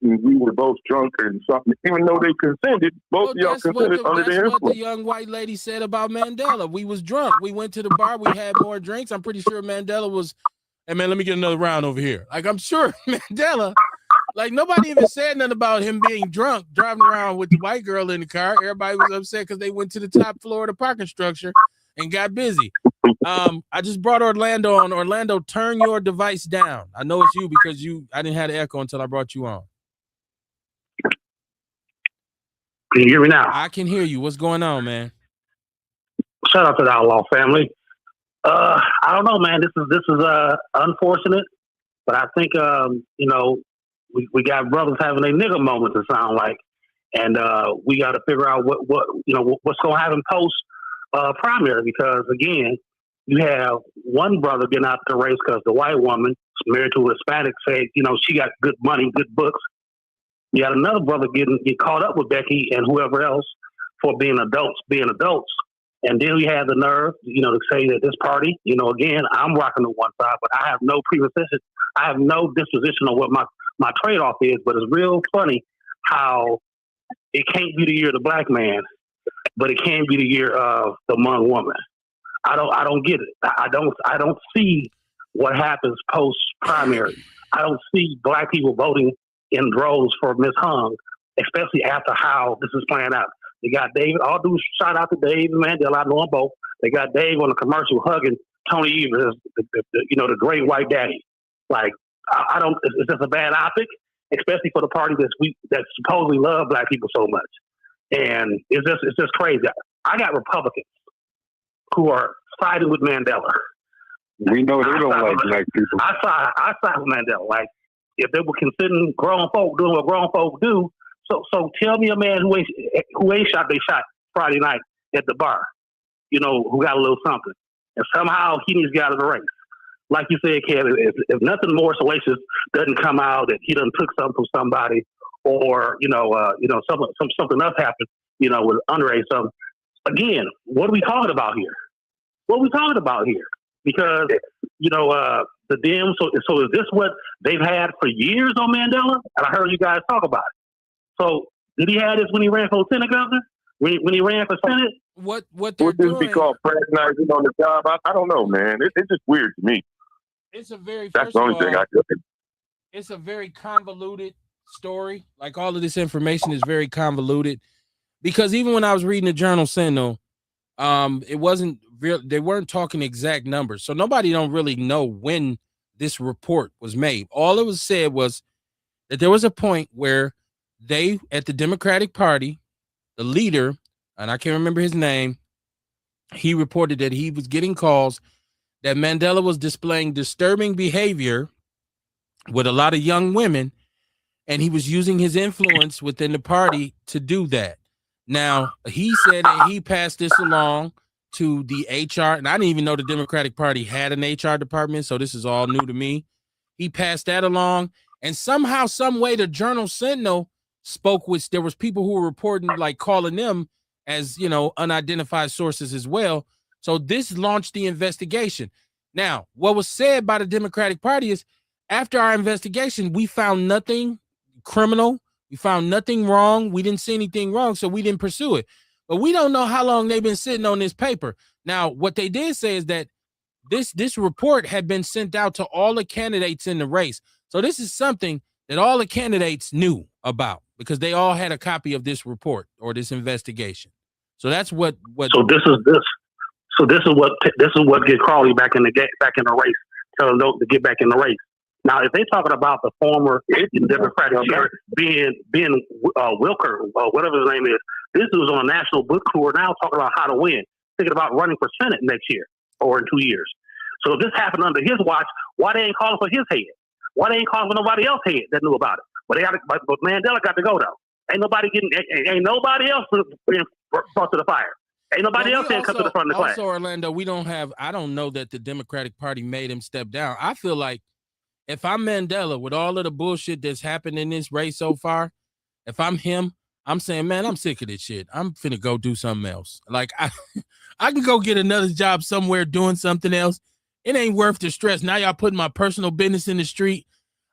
we were both drunk and something, even though they consented, both of y'all consented under the influence. That's what the young white lady said about Mandela. We was drunk. We went to the bar. We had more drinks. I'm pretty sure Mandela was, hey, man, let me get another round over here. Like, I'm sure Mandela, like, nobody even said nothing about him being drunk, driving around with the white girl in the car. Everybody was upset because they went to the top floor of the parking structure and got busy. I just brought Orlando on. Orlando, turn your device down. I know it's you because I didn't have the echo until I brought you on. Can you hear me now? I can hear you. What's going on, man? Shout out to the Outlaw family. I don't know, man. This is unfortunate, but I think we got brothers having a nigga moment to sound like, and we got to figure out what's going to happen post primary, because again, you have one brother getting out the race because the white woman married to a Hispanic said she got good money, good books. You had another brother get caught up with Becky and whoever else for being adults. And then we had the nerve, to say that this party, again, I'm rocking to one side, but I have no preposition. I have no disposition on what my trade-off is, but it's real funny how it can't be the year of the black man, but it can be the year of the Hmong woman. I don't get it. I don't see what happens post-primary. I don't see black people voting in droves for Miss Hung, especially after how this is playing out. They got David, all due shout out to Dave and Mandela, I know them both. They got Dave on a commercial hugging Tony Evers, the great white daddy. Like, I don't, it's just a bad optic, especially for the party that supposedly love black people so much. And it's just crazy. I got Republicans who are siding with Mandela. We know they don't like black people. I side with Mandela. Like, if they were considering grown folk doing what grown folk do, so tell me a man who ain't shot they shot Friday night at the bar, who got a little something, and somehow he needs to get out of the race. Like you said, Kevin, if nothing more salacious doesn't come out that he done took something from somebody, or something else happened, with underage something. Again, what are we talking about here? Because the Dems. So is this what they've had for years on Mandela? And I heard you guys talk about it. So did he have this when he ran for lieutenant governor? When he ran for Senate? What they're Would this doing? be called fraternizing on the job? I don't know, man. It's just weird to me. It's a very That's the only thing I could think. It's a very convoluted story. Like, all of this information is very convoluted, because even when I was reading the Journal Sentinel, it wasn't real. They weren't talking exact numbers, so nobody don't really know when this report was made. All it was said was that there was a point where they, at the Democratic Party, the leader, and I can't remember his name, he reported that he was getting calls that Mandela was displaying disturbing behavior with a lot of young women, and he was using his influence within the party to do that. Now, he said that he passed this along to the HR, and I didn't even know the Democratic Party had an HR department, so this is all new to me. He passed that along, and somehow, some way, the Journal Sentinel spoke with, there was people who were reporting, like calling them as, unidentified sources as well. So this launched the investigation. Now, what was said by the Democratic Party is, after our investigation, we found nothing criminal. We found nothing wrong. We didn't see anything wrong, so we didn't pursue it. But we don't know how long they've been sitting on this paper. Now, what they did say is that this report had been sent out to all the candidates in the race. So this is something that all the candidates knew about because they all had a copy of this report or this investigation. So that's what. So this is what gets Crawley back in the race. Tell them to get back in the race. Now, if they're talking about the former Democratic chair being Wilker, whatever his name is, this was on a national book tour now talking about how to win, thinking about running for Senate next year or in 2 years. So if this happened under his watch, why they ain't calling for his head? Why they ain't calling for nobody else's head that knew about it? But Mandela got to go though. Ain't nobody else being brought to the fire. Ain't nobody else come to the front of the class. Also, Orlando, I don't know that the Democratic Party made him step down. I feel like if I'm Mandela, with all of the bullshit that's happened in this race so far, if I'm him, I'm saying, man, I'm sick of this shit. I'm finna go do something else. Like, I can go get another job somewhere doing something else. It ain't worth the stress. Now y'all putting my personal business in the street.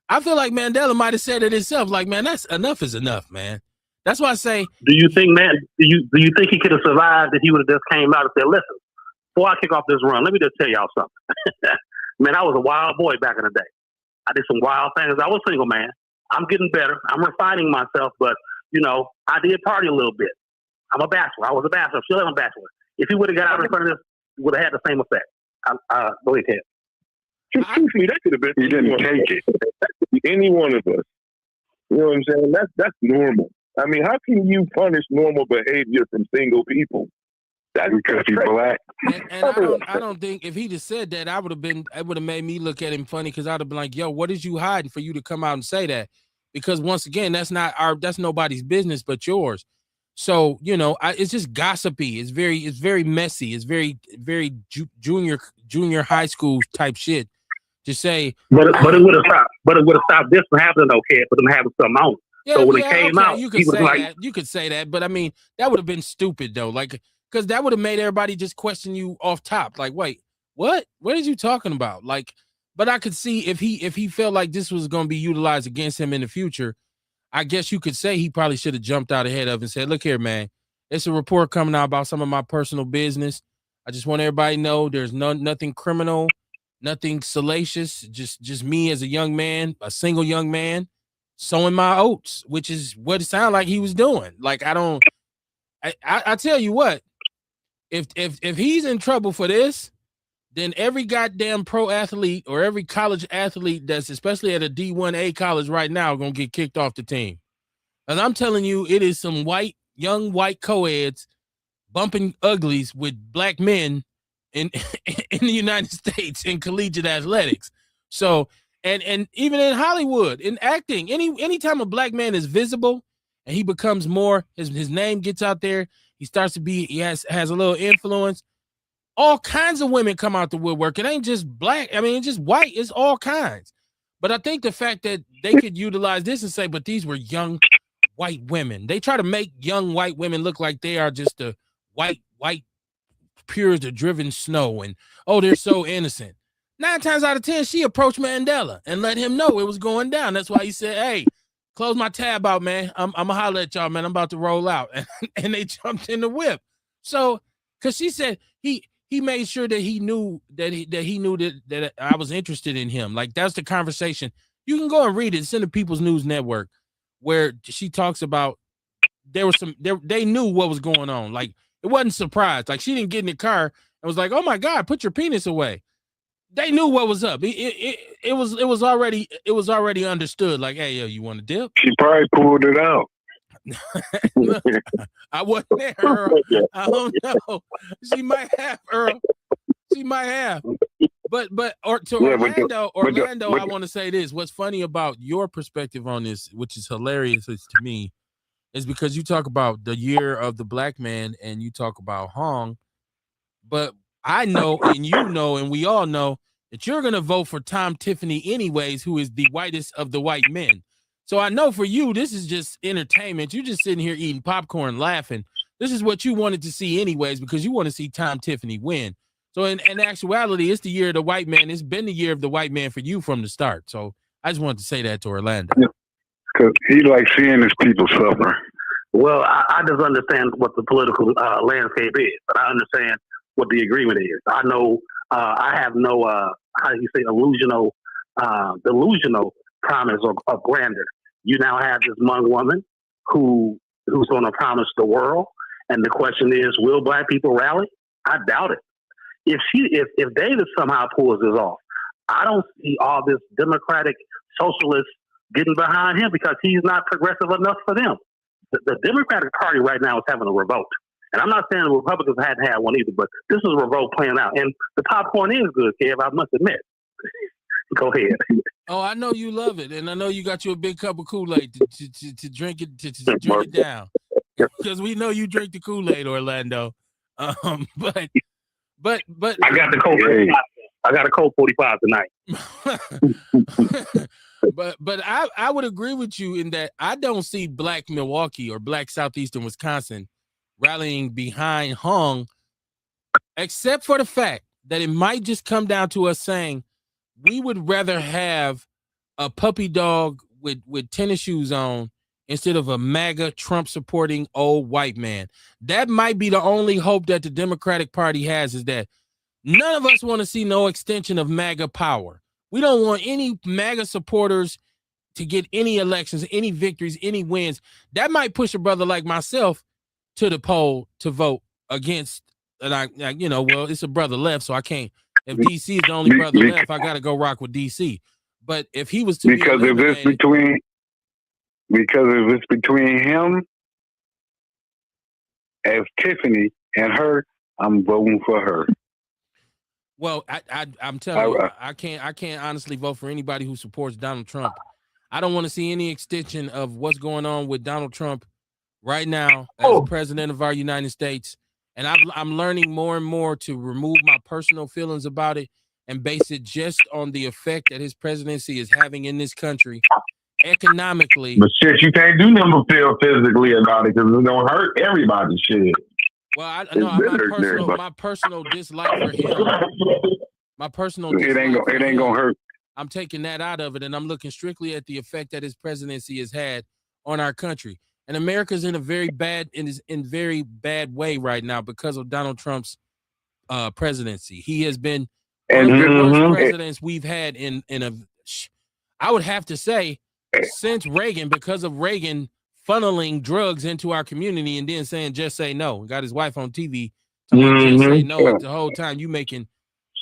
I feel like Mandela might have said it himself. Like, man, that's enough is enough, man. That's why I say. Do you think, man? Do you think he could have survived if he would have just came out and said, "Listen, before I kick off this run, let me just tell y'all something." Man, I was a wild boy back in the day. I did some wild things. I was a single man. I'm getting better. I'm refining myself, but I did party a little bit. I'm a bachelor. I was a bachelor. Still am a bachelor. If he would have got out in front of this, would have had the same effect. Go ahead, Ted. Truthfully, that could have been. He didn't take it. That could be any one of us. You know what I'm saying? That's normal. I mean, how can you punish normal behavior from single people? That's because he's black. And I don't think if he just said that, it would have made me look at him funny because I'd have been like, yo, what is you hiding for you to come out and say that? Because once again, that's nobody's business but yours. So, it's just gossipy. It's very messy. It's very, very junior high school type shit to say. But it would have stopped. But it would have stopped this from happening, okay, for them having something on. Yeah, so when it came out, you could say that. You could say that, but I mean, that would have been stupid though. Like, because that would have made everybody just question you off top. Like, wait, what? What are you talking about? Like, but I could see if he felt like this was going to be utilized against him in the future, I guess you could say he probably should have jumped out ahead of and said, "Look here, man, it's a report coming out about some of my personal business. I just want everybody to know there's nothing criminal, nothing salacious. Just me as a young man, a single young man." Sowing my oats, which is what it sounded like he was doing. Like, I tell you what, if he's in trouble for this, then every goddamn pro athlete or every college athlete that's especially at a D1A college right now gonna get kicked off the team. And I'm telling you, it is some young white co-eds bumping uglies with black men in the United States in collegiate athletics. So. And even in Hollywood, in acting, anytime a black man is visible and he becomes more, his name gets out there, he has a little influence, all kinds of women come out the woodwork. It ain't just black. I mean, it's just white. It's all kinds. But I think the fact that they could utilize this and say, but these were young white women. They try to make young white women look like they are just the white pure as the driven snow. And, oh, they're so innocent. 9 times out of 10, she approached Mandela and let him know it was going down. That's why he said, "Hey, close my tab out, man. I'm gonna holler at y'all, man. I'm about to roll out." And they jumped in the whip. So, because she said he made sure that he knew that I was interested in him. Like, that's the conversation. You can go and read it. It's in the People's News Network, where she talks about they knew what was going on. Like, it wasn't surprised. Like, she didn't get in the car and was like, "Oh my God, put your penis away." They knew what was up. It was already understood. Like, hey, yo, you want to dip? She probably pulled it out. I wasn't there, Earl. I don't know. She might have, Earl. She might have. But Orlando, I want to say this. What's funny about your perspective on this, which is hilarious to me, is because you talk about the year of the black man and you talk about Hong, but I know, and you know, and we all know that you're going to vote for Tom Tiffany anyways, who is the whitest of the white men. So I know for you, this is just entertainment. You're just sitting here eating popcorn, laughing. This is what you wanted to see anyways, because you want to see Tom Tiffany win. So in actuality, it's the year of the white man. It's been the year of the white man for you from the start. So I just wanted to say that to Orlando. Because he likes seeing his people suffer. Well, I just understand what the political landscape is, but I understand what the agreement is. I know I have no how do you say delusional promise of grandeur. You now have this young woman who's going to promise the world, and the question is, will black people rally? I doubt it. If David somehow pulls this off, I don't see all this Democratic socialists getting behind him because he's not progressive enough for them. The Democratic Party right now is having a revolt. And I'm not saying the Republicans hadn't had one either, but this is a revolt playing out. And the popcorn is good, Kev, I must admit. Go ahead. Oh, I know you love it. And I know you got you a big cup of Kool-Aid to drink it, to drink it down. Because we know you drink the Kool-Aid, Orlando. But I got the Colt 45. I got a Colt 45 tonight. but I would agree with you in that I don't see black Milwaukee or black Southeastern Wisconsin rallying behind Hung, except for the fact that it might just come down to us saying we would rather have a puppy dog with tennis shoes on instead of a MAGA Trump supporting old white man. That might be the only hope that the Democratic Party has, is that none of us want to see no extension of MAGA power. We don't want any MAGA supporters to get any elections, any victories, any wins. That might push a brother like myself to the poll to vote against. And well, it's a brother left, so I can't. If DC is the only brother left, I got to go rock with DC. But if he was to because if it's between him as Tiffany and her, I'm voting for her. Well, I'm telling you, I can't honestly vote for anybody who supports Donald Trump. I don't want to see any extension of what's going on with Donald Trump right now as president of our United States. And I'm learning more and more to remove my personal feelings about it and base it just on the effect that his presidency is having in this country economically. But shit, you can't do nothing but feel physically about it because it's gonna hurt everybody. Shit. Well, my personal dislike for him. My personal it ain't gonna hurt. I'm taking that out of it, and I'm looking strictly at the effect that his presidency has had on our country. And America's in a very bad way right now because of Donald Trump's presidency. He has been one of the worst presidents we've had I would have to say, since Reagan, because of Reagan funneling drugs into our community and then saying, just say no. Got his wife on TV. Just say no. The whole time you making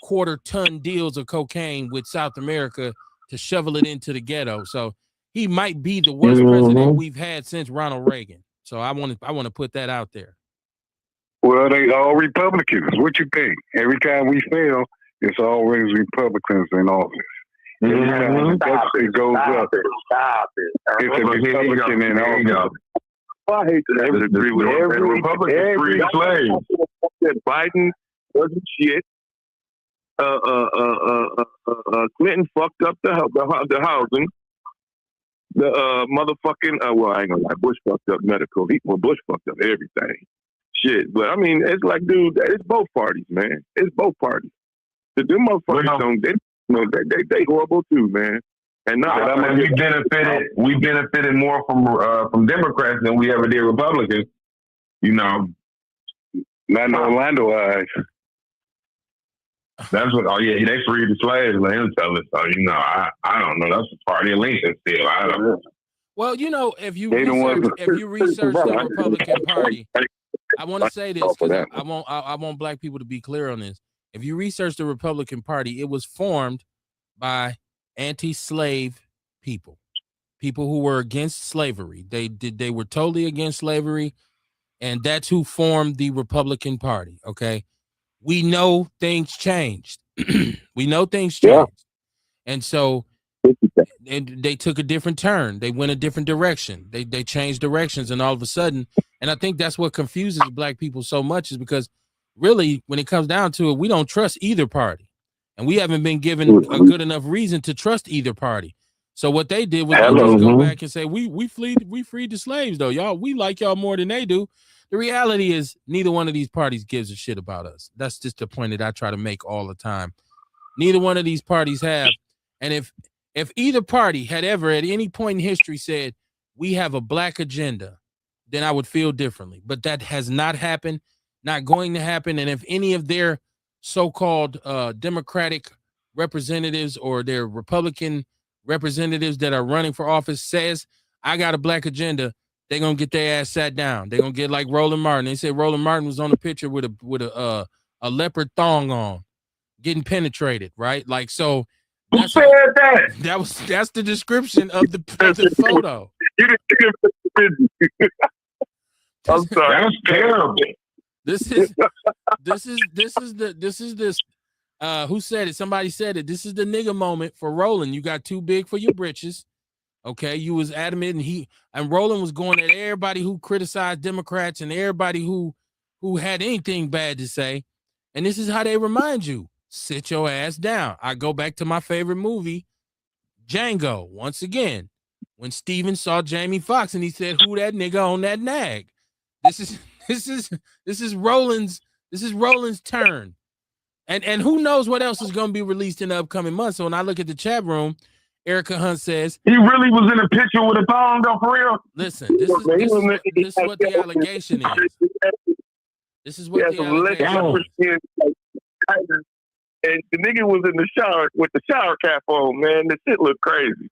quarter-ton deals of cocaine with South America to shovel it into the ghetto. So he might be the worst president we've had since Ronald Reagan. So I want to put that out there. Well, they all Republicans. What you think? Every time we fail, it's always Republicans in office. Every time it goes up, it's a Republican in office. I hate to agree with Republicans free slaves. Biden wasn't shit. Clinton fucked up the housing. The motherfucking I ain't gonna lie, Bush fucked up medical. Bush fucked up everything. Shit, but I mean, it's like, dude, it's both parties, man. It's both parties. The them motherfuckers they horrible too, man. And now we benefited more from Democrats than we ever did Republicans. You know, not in Orlando eyes. That's what. Oh yeah, they freed the slaves. Let him tell us. So I don't know. That's a party of Lincoln still. I don't know. Well, if you research the Republican Party, I want to say this because I want black people to be clear on this. If you research the Republican Party, it was formed by anti-slave people who were against slavery. They were totally against slavery, and that's who formed the Republican Party. Okay. We know things changed. Yeah. And so they took a different turn. They went a different direction. They changed directions, and all of a sudden, and I think that's what confuses black people so much, is because really, when it comes down to it, we don't trust either party, and we haven't been given a good enough reason to trust either party. So what they did was just go back and say, we freed the slaves, though, y'all. We like y'all more than they do. The reality is neither one of these parties gives a shit about us. That's just the point that I try to make all the time. Neither one of these parties have. And if either party had ever at any point in history said, we have a black agenda, then I would feel differently. But that has not happened, not going to happen. And if any of their so-called Democratic representatives or their Republican representatives that are running for office says, I got a black agenda, they're gonna get their ass sat down. They're gonna get like Roland Martin. They said Roland Martin was on a picture with a leopard thong on, getting penetrated, right? Like, so Who said that? that's the description of the photo. You didn't I'm sorry. That's terrible. This is who said it? Somebody said it. This is the nigga moment for Roland. You got too big for your britches. Okay, you was adamant, and Roland was going at everybody who criticized Democrats and everybody who had anything bad to say. And this is how they remind you: sit your ass down. I go back to my favorite movie, Django. Once again, when Steven saw Jamie Foxx and he said, "Who that nigga on that nag?" This is Roland's turn. And who knows what else is going to be released in the upcoming months. So when I look at the chat room, Erica Hunt says he really was in a picture with a thong though, for real. Listen, this is what the allegation is. This is what the allegation is. And the nigga was in the shower with the shower cap on, man. The shit looked crazy.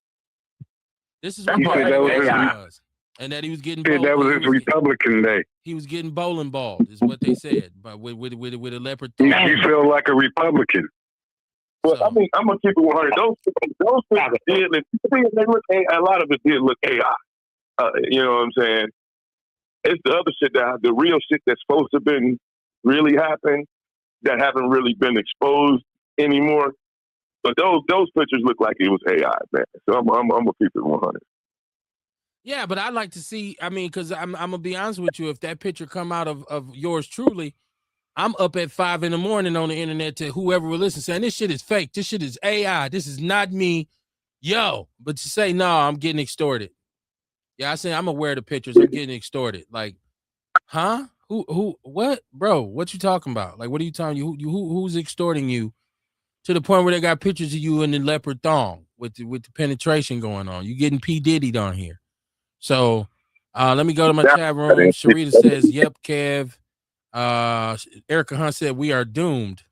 This is what the allegation was. And that he was getting that was his Republican day. He was getting bowling balled, is what they said, but with a leopard thong. He felt like a Republican. Well, so, I mean, I'm gonna keep it 100. Those things did look. A lot of it did look AI. You know what I'm saying? It's the other shit the real shit that's supposed to have been really happen that haven't really been exposed anymore. But those pictures look like it was AI, man. So I'm gonna keep it 100. Yeah, but I'd like to see. I mean, because I'm gonna be honest with you. If that picture come out of yours truly, I'm up at 5 a.m. on the internet to whoever will listen saying this shit is fake. This shit is AI. This is not me. Yo, but to say no, I'm getting extorted. Yeah, I say I'm aware of the pictures. I'm getting extorted. Like, huh? Who? What, bro? What you talking about? Like, what are you telling you? Who's extorting you to the point where they got pictures of you in the leopard thong with the penetration going on? You getting P Diddy'd on here? So let me go to my chat room. Sharita says, yep, Kev. Erica Hunt said, we are doomed.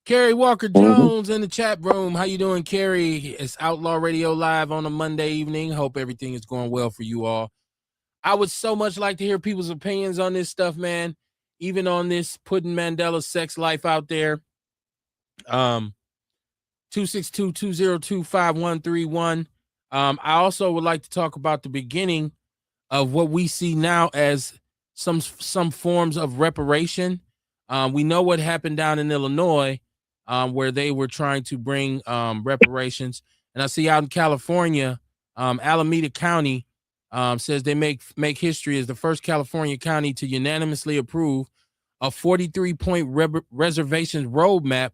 Carrie Walker Jones in the chat room. How you doing, Carrie? It's Outlaw Radio Live on a Monday evening. Hope everything is going well for you all. I would so much like to hear people's opinions on this stuff, man. Even on this putting Mandela's sex life out there. 262-202-5131. I also would like to talk about the beginning of what we see now as some forms of reparation. We know what happened down in Illinois, where they were trying to bring reparations. And I see out in California, Alameda County says they make history as the first California county to unanimously approve a 43-point reservations roadmap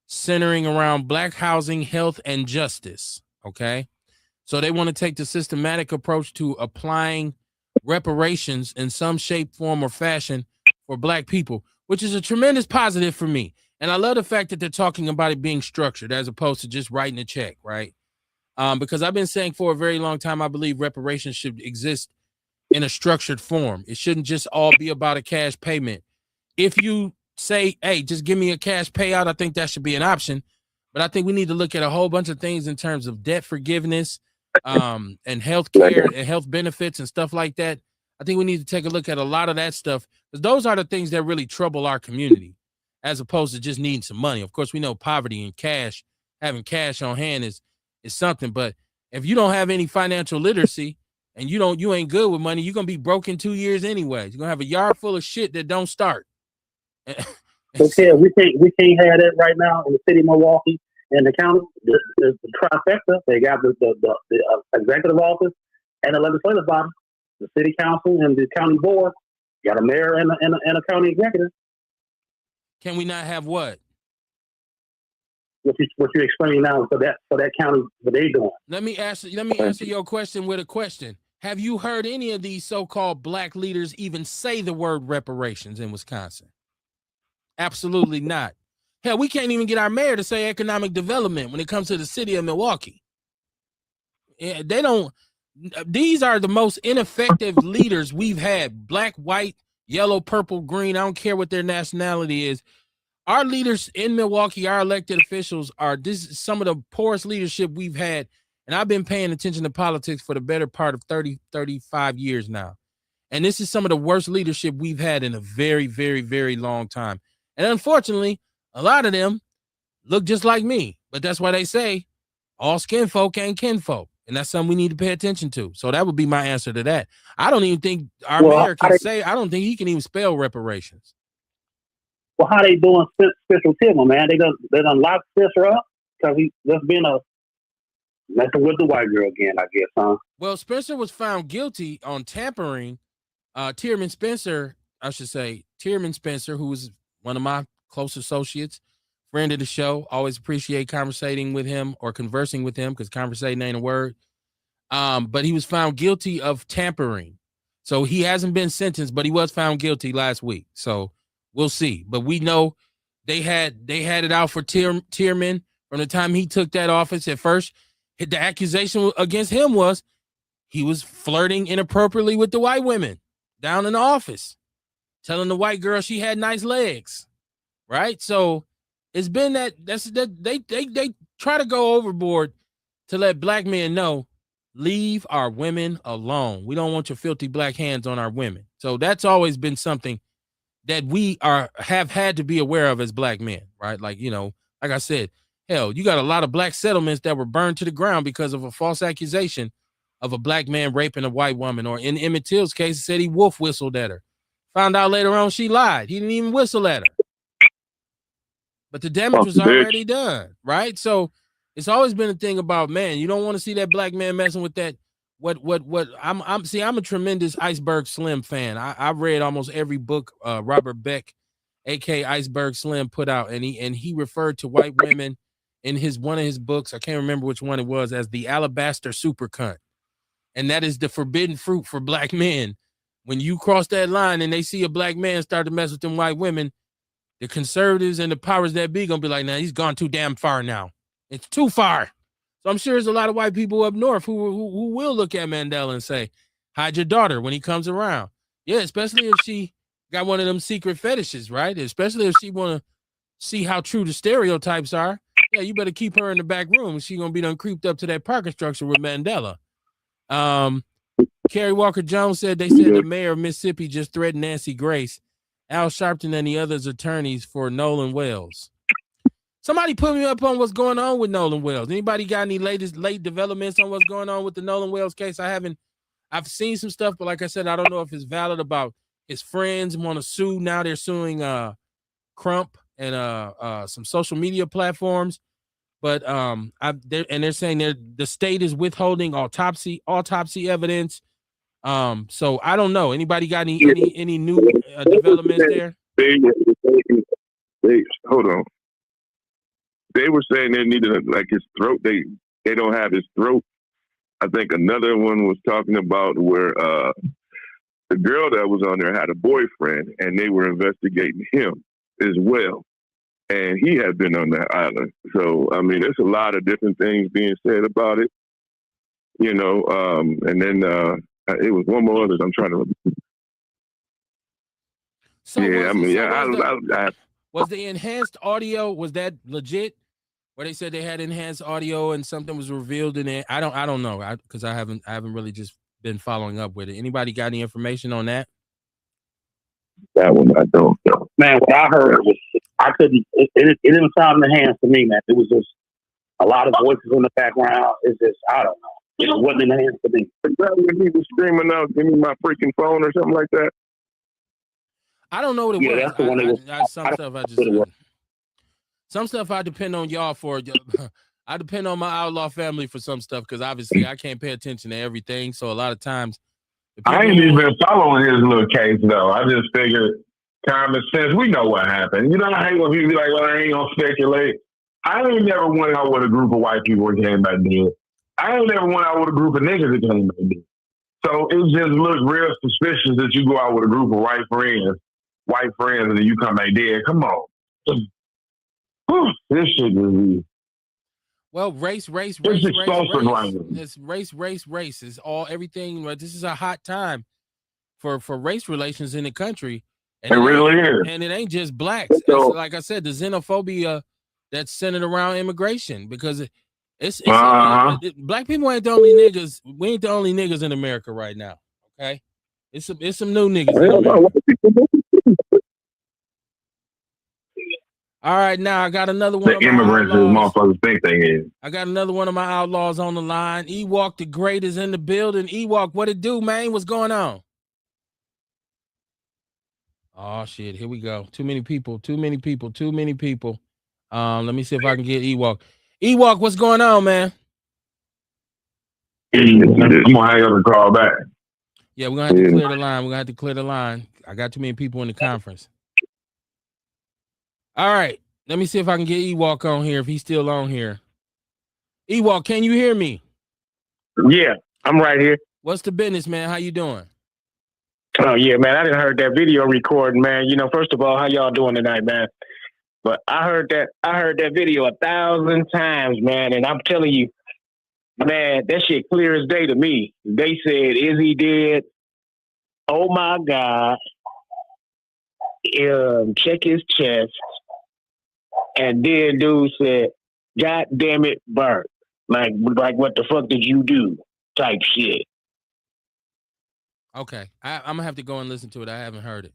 centering around Black housing, health, and justice. Okay. So they want to take the systematic approach to applying reparations in some shape, form, or fashion for Black people, which is a tremendous positive for me. And I love the fact that they're talking about it being structured as opposed to just writing a check, right? Because I've been saying for a very long time, I believe reparations should exist in a structured form. It shouldn't just all be about a cash payment. If you say, hey, just give me a cash payout, I think that should be an option. But I think we need to look at a whole bunch of things in terms of debt forgiveness, and health care and health benefits and stuff like that. I think we need to take a look at a lot of that stuff, because those are the things that really trouble our community, as opposed to just needing some money. Of course, we know poverty and cash, having cash on hand is something, but if you don't have any financial literacy and you ain't good with money, you're gonna be broke in 2 years anyway. You're gonna have a yard full of shit that don't start. Okay, we can't have that right now in the city of Milwaukee. And the county, the trifecta, they got the executive office and the legislative body, the city council and the county board. You got a mayor and a county executive. Can we not have what? What you're explaining now for that county, what they doing? Let me answer your question with a question. Have you heard any of these so-called Black leaders even say the word reparations in Wisconsin? Absolutely not. Hell, we can't even get our mayor to say economic development when it comes to the city of Milwaukee. Yeah, they don't. These are the most ineffective leaders we've had. Black, white, yellow, purple, green. I don't care what their nationality is. our leaders in Milwaukee, our elected officials this is some of the poorest leadership we've had. And I've been paying attention to politics for the better part of 30, 35 years now. And this is some of the worst leadership we've had in a very, very, very long time. And unfortunately, a lot of them look just like me. But that's why they say all skin folk ain't kinfolk. And that's something we need to pay attention to. So that would be my answer to that. I don't even think our mayor can say, I don't think he can even spell reparations. Well, how they doing Spencer Tillman, man? They done locked Spencer up because he just been messing with the white girl again, I guess, huh? Well, Spencer was found guilty on tampering. Tierman Spencer, who was one of my close associates, friend of the show. Always appreciate conversating with him or conversing with him because conversating ain't a word. But he was found guilty of tampering. So he hasn't been sentenced, but he was found guilty last week. So we'll see. But we know they had it out for Tierman from the time he took that office. At first, the accusation against him was he was flirting inappropriately with the white women down in the office, telling the white girl she had nice legs, right? So it's been that they try to go overboard to let black men know, leave our women alone. We don't want your filthy black hands on our women. So that's always been something that we have had to be aware of as black men, right? Like, like I said, hell, you got a lot of black settlements that were burned to the ground because of a false accusation of a black man raping a white woman. Or in Emmett Till's case, he said he wolf whistled at her. Found out later on she lied. He didn't even whistle at her. But the damage was already done, right? So it's always been a thing about, man, you don't want to see that black man messing with that. I'm a tremendous Iceberg Slim fan. I've read almost every book Robert Beck, aka Iceberg Slim, put out, and he referred to white women in one of his books, I can't remember which one it was, as the alabaster super cunt. And that is the forbidden fruit for black men. When you cross that line and they see a black man start to mess with them white women, the conservatives and the powers that be gonna be like, nah, he's gone too damn far now. It's too far. So I'm sure there's a lot of white people up north who will look at Mandela and say, hide your daughter when he comes around. Yeah, especially if she got one of them secret fetishes, right? Especially if she want to see how true the stereotypes are. Yeah, you better keep her in the back room. She's going to be done creeped up to that parking structure with Mandela. Kerry Walker Jones said the mayor of Mississippi just threatened Nancy Grace, Al Sharpton, and the others attorneys for Nolan Wells. Somebody put me up on what's going on with Nolan Wells. Anybody got any late developments on what's going on with the Nolan Wells case? I've seen some stuff, but like I said, I don't know if it's valid about his friends want to sue. Now they're suing Crump and some social media platforms. But they're saying the state is withholding autopsy evidence. So I don't know. Anybody got any new developments there? They hold on. They were saying they needed his throat. They don't have his throat. I think another one was talking about where the girl that was on there had a boyfriend, and they were investigating him as well. And he had been on that island. So, I mean, there's a lot of different things being said about it, and then it was one more that I'm trying to. So was the enhanced audio, was that legit? Where they said they had enhanced audio and something was revealed in it? I don't know, because I haven't really just been following up with it. Anybody got any information on that? That one I don't know. Man, what I heard was it didn't sound enhanced to me, man. It was just a lot of voices in the background. It's just, I don't know. It wasn't enhanced to me. He was screaming out, give me my freaking phone or something like that. I don't know what it was. That's the one some stuff I depend on y'all for. I depend on my Outlaw family for some stuff because obviously I can't pay attention to everything. So a lot of times, I ain't even following his little case though. I just figured common sense. We know what happened. You know, I hate when people be like, "Well, I ain't gonna speculate." I ain't never went out with a group of white people and came back dead. I ain't never went out with a group of niggas that came back dead. So it just looked real suspicious that you go out with a group of white friends, and then you come back dead. Come on. This shit is. Well, race. It's all everything. Right? This is a hot time for race relations in the country. And It really is. and it ain't just blacks. It's like I said, the xenophobia that's centered around immigration because black people ain't the only niggas. We ain't the only niggas in America right now. Okay, it's some new niggas in America. All right, now I got another one. The immigrants, motherfuckers think they is. I got another one of my outlaws on the line. Ewok the Great is in the building. Ewok, what it do, man? What's going on? Oh shit, here we go. Too many people. Let me see if I can get Ewok. Ewok, what's going on, man? I'm gonna hang up and call back. Yeah, we're gonna have to clear the line. I got too many people in the conference. All right. Let me see if I can get Ewok on here if he's still on here. Ewok, can you hear me? Yeah, I'm right here. What's the business, man? How you doing? Oh yeah, man. I didn't heard that video recording, man. You know, first of all, how y'all doing tonight, man? But I heard that video 1,000 times, man, and I'm telling you, man, that shit clear as day to me. They said, "Is he dead?" Oh my God. Check his chest. And then dude said, "God damn it, Bert." Like what the fuck did you do? Type shit. Okay. I'm gonna have to go and listen to it. I haven't heard it.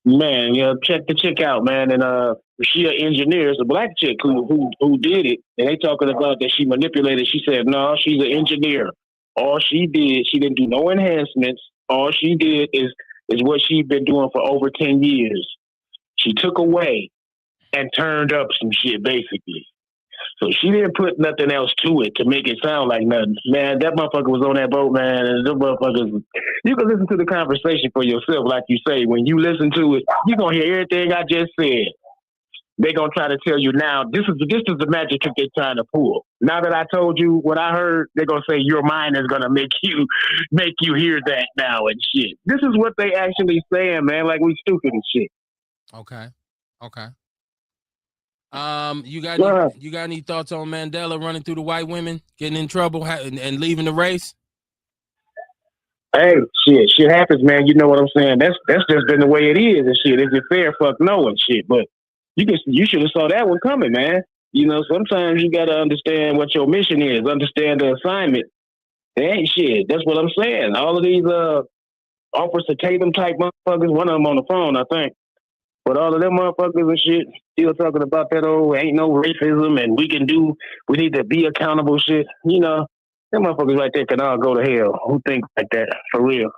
Man, check the chick out, man. And she an engineer. It's a black chick who did it. And they talking about that she manipulated. She said, no, she's an engineer. All she did, she didn't do no enhancements. All she did is what she's been doing for over 10 years. She took away and turned up some shit, basically. So she didn't put nothing else to it to make it sound like nothing. Man, that motherfucker was on that boat, man. And those motherfuckers, you can listen to the conversation for yourself, like you say. When you listen to it, you're going to hear everything I just said. They're going to try to tell you now, this is the magic trick they're trying to pull. Now that I told you what I heard, they're going to say your mind is going to make you hear that now and shit. This is what they actually saying, man, like we stupid and shit. Okay. You got any thoughts on Mandela running through the white women, getting in trouble and leaving the race? Hey, shit happens, man. You know what I'm saying? That's just been the way it is and shit. Is it fair? Fuck no and shit. But you should have saw that one coming, man. You know, sometimes you gotta understand what your mission is, understand the assignment. They ain't shit. That's what I'm saying. All of these Officer Tatum type motherfuckers, one of them on the phone, I think. But all of them motherfuckers and shit still talking about that old ain't no racism and we need to be accountable shit. You know, them motherfuckers right there can all go to hell. Who think like that? For real.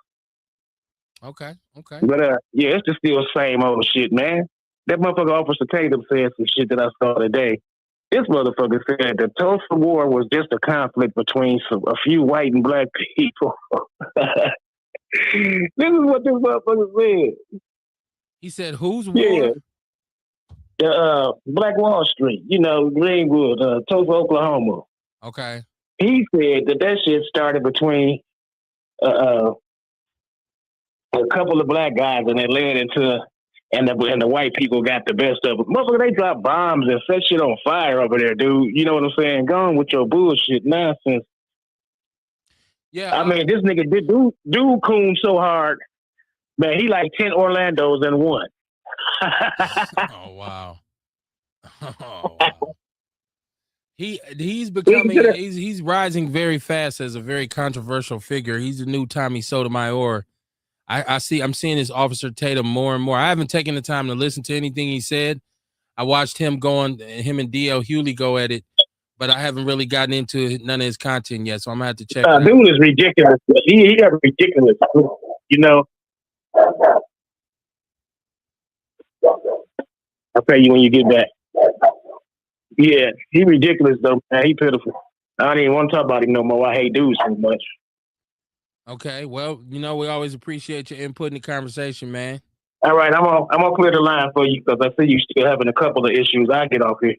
Okay. But yeah, it's just still the same old shit, man. That motherfucker Officer Tatum said some shit that I saw today. This motherfucker said the Tulsa War was just a conflict between a few white and black people. This is what this motherfucker said. He said, whose war? Yeah. Black Wall Street, Greenwood, Tulsa, Oklahoma. Okay. He said that shit started between a couple of black guys and it led into, and the white people got the best of it. Motherfucker, they drop bombs and set shit on fire over there, dude. You know what I'm saying? Gone with your bullshit nonsense. Yeah. I mean, this nigga dude coon so hard. Man, he like 10 Orlandos in one. Oh wow. He's becoming he's rising very fast as a very controversial figure. He's the new Tommy Sotomayor. I'm seeing this Officer Tatum more and more. I haven't taken the time to listen to anything he said. I watched him and DL Hewley go at it, but I haven't really gotten into none of his content yet. So I'm gonna have to check. Dude is ridiculous. He got ridiculous. I'll tell you when you get back. Yeah, he ridiculous though, man. He pitiful. I don't even want to talk about him no more. I hate dudes so much. Okay, well, we always appreciate your input in the conversation, man. All right, I'm gonna clear the line for you because I see you still having a couple of issues. I get off here.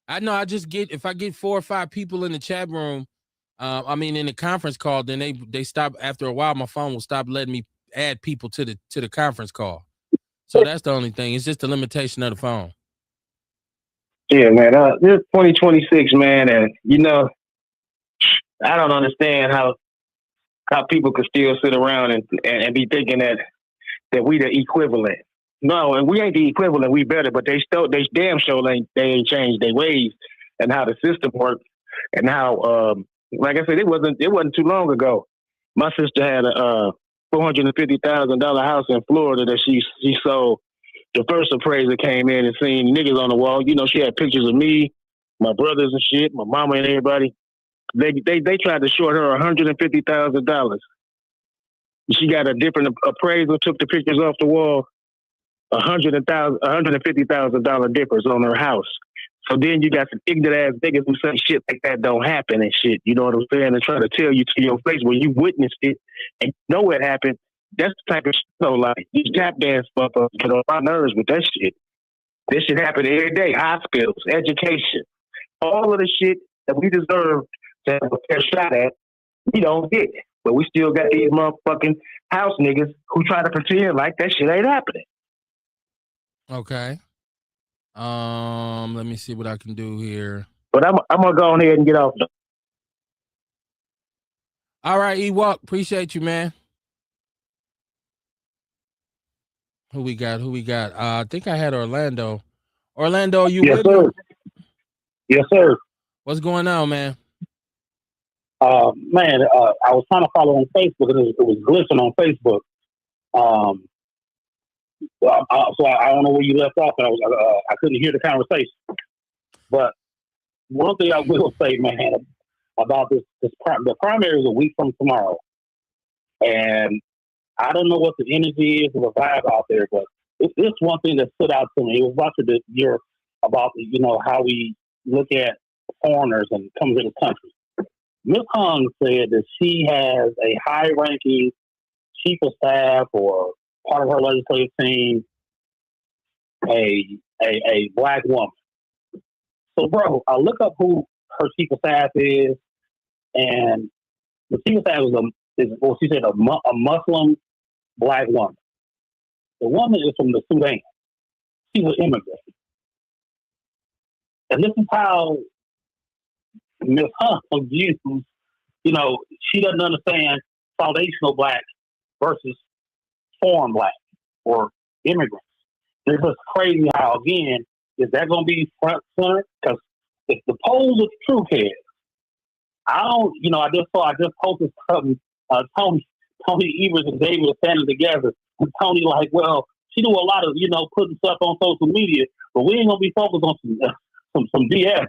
I know. If I get 4 or 5 people in the chat room, in the conference call, then they stop after a while. My phone will stop letting me add people to the conference call. So that's the only thing. It's just the limitation of the phone. Yeah, man. This is 2026, man, and I don't understand how people could still sit around and be thinking that we the equivalent. No, and we ain't the equivalent. We better, but they damn sure they ain't changed their ways and how the system works and how like I said, it wasn't too long ago. My sister had a $450,000 house in Florida that she sold. The first appraiser came in and seen niggas on the wall. You know, she had pictures of me, my brothers and shit, my mama and everybody. They tried to short her $150,000. She got a different appraiser, took the pictures off the wall. $150,000 difference on her house. So then you got some ignorant ass niggas who say shit like that don't happen and shit. You know what I'm saying? And try to tell you to your face when you witnessed it and you know it happened. That's the type of shit. So like these tap dance motherfuckers get on my nerves with that shit. This shit happen every day. Hospitals, education, all of the shit that we deserve to have a fair shot at, we don't get. But we still got these motherfucking house niggas who try to pretend like that shit ain't happening. Okay. Let me see what I can do here. But I'm gonna go ahead and get off. All right, Ewok, appreciate you, man. Who we got? I think I had Orlando. Orlando, you Yes, with sir. me? Yes, sir. What's going on, man? Man, I was trying to follow on Facebook, and it was glitching on Facebook. So I don't know where you left off, and I couldn't hear the conversation. But one thing I will say, man, about the primary is a week from tomorrow, and I don't know what the energy is or the vibe out there, but it's one thing that stood out to me. It was about how we look at foreigners and come to the country. Ms. Hung said that she has a high-ranking chief of staff or part of her legislative team, a black woman. So, bro, I look up who her chief of staff is, and the chief of staff she said a Muslim black woman. The woman is from the Sudan. She's an immigrant. And this is how Ms. Hunt views, she doesn't understand foundational black versus foreign black or immigrants. It's just crazy how, again, is that going to be front center? Because if the polls are true, kids, I just posted something. Tony Evers and David are standing together, and Tony like, well, she do a lot of putting stuff on social media, but we ain't gonna be focused on some BS.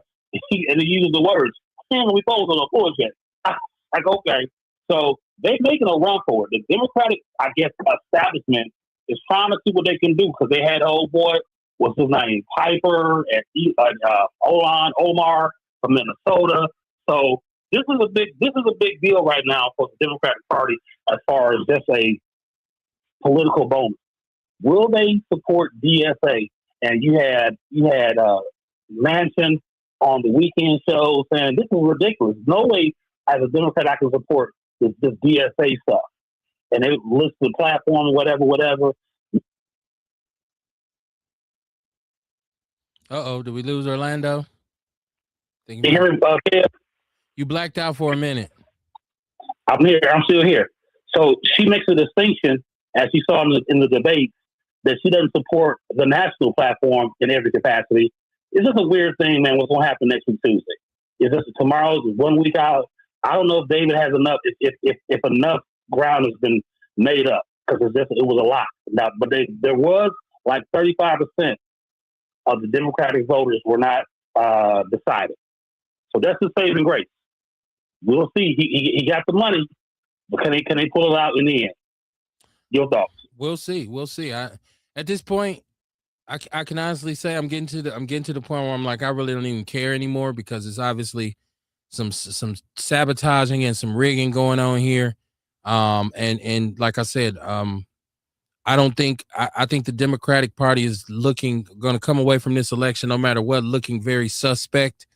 And he uses the words, we ain't gonna be focused on a bullshit. Like, okay, so they making a run for it. The Democratic, I guess, establishment is trying to see what they can do because they had old boy, what's his name, Piper and Omar from Minnesota. So this is a big deal right now for the Democratic Party as far as just a political bonus. Will they support DSA? And you had Manchin on the weekend show saying this is ridiculous. No way as a Democrat I can support this DSA stuff. And they list the platform, whatever. Did we lose Orlando? You blacked out for a minute. I'm here. I'm still here. So she makes a distinction, as she saw in the debate, that she doesn't support the national platform in every capacity. It's just a weird thing, man. What's going to happen next week Tuesday? Is this tomorrow? Is 1 week out? I don't know if David has enough. If enough ground has been made up, because it was a lot. Now, but there was like 35% of the Democratic voters were not decided. So that's the saving grace. We'll see. He got the money, but can they pull it out in the end? Your thoughts? We'll see. At this point, I can honestly say I'm getting to the point where I'm like, I really don't even care anymore, because it's obviously some sabotaging and some rigging going on here. And like I said, I think the Democratic Party is going to come away from this election, no matter what, looking very suspect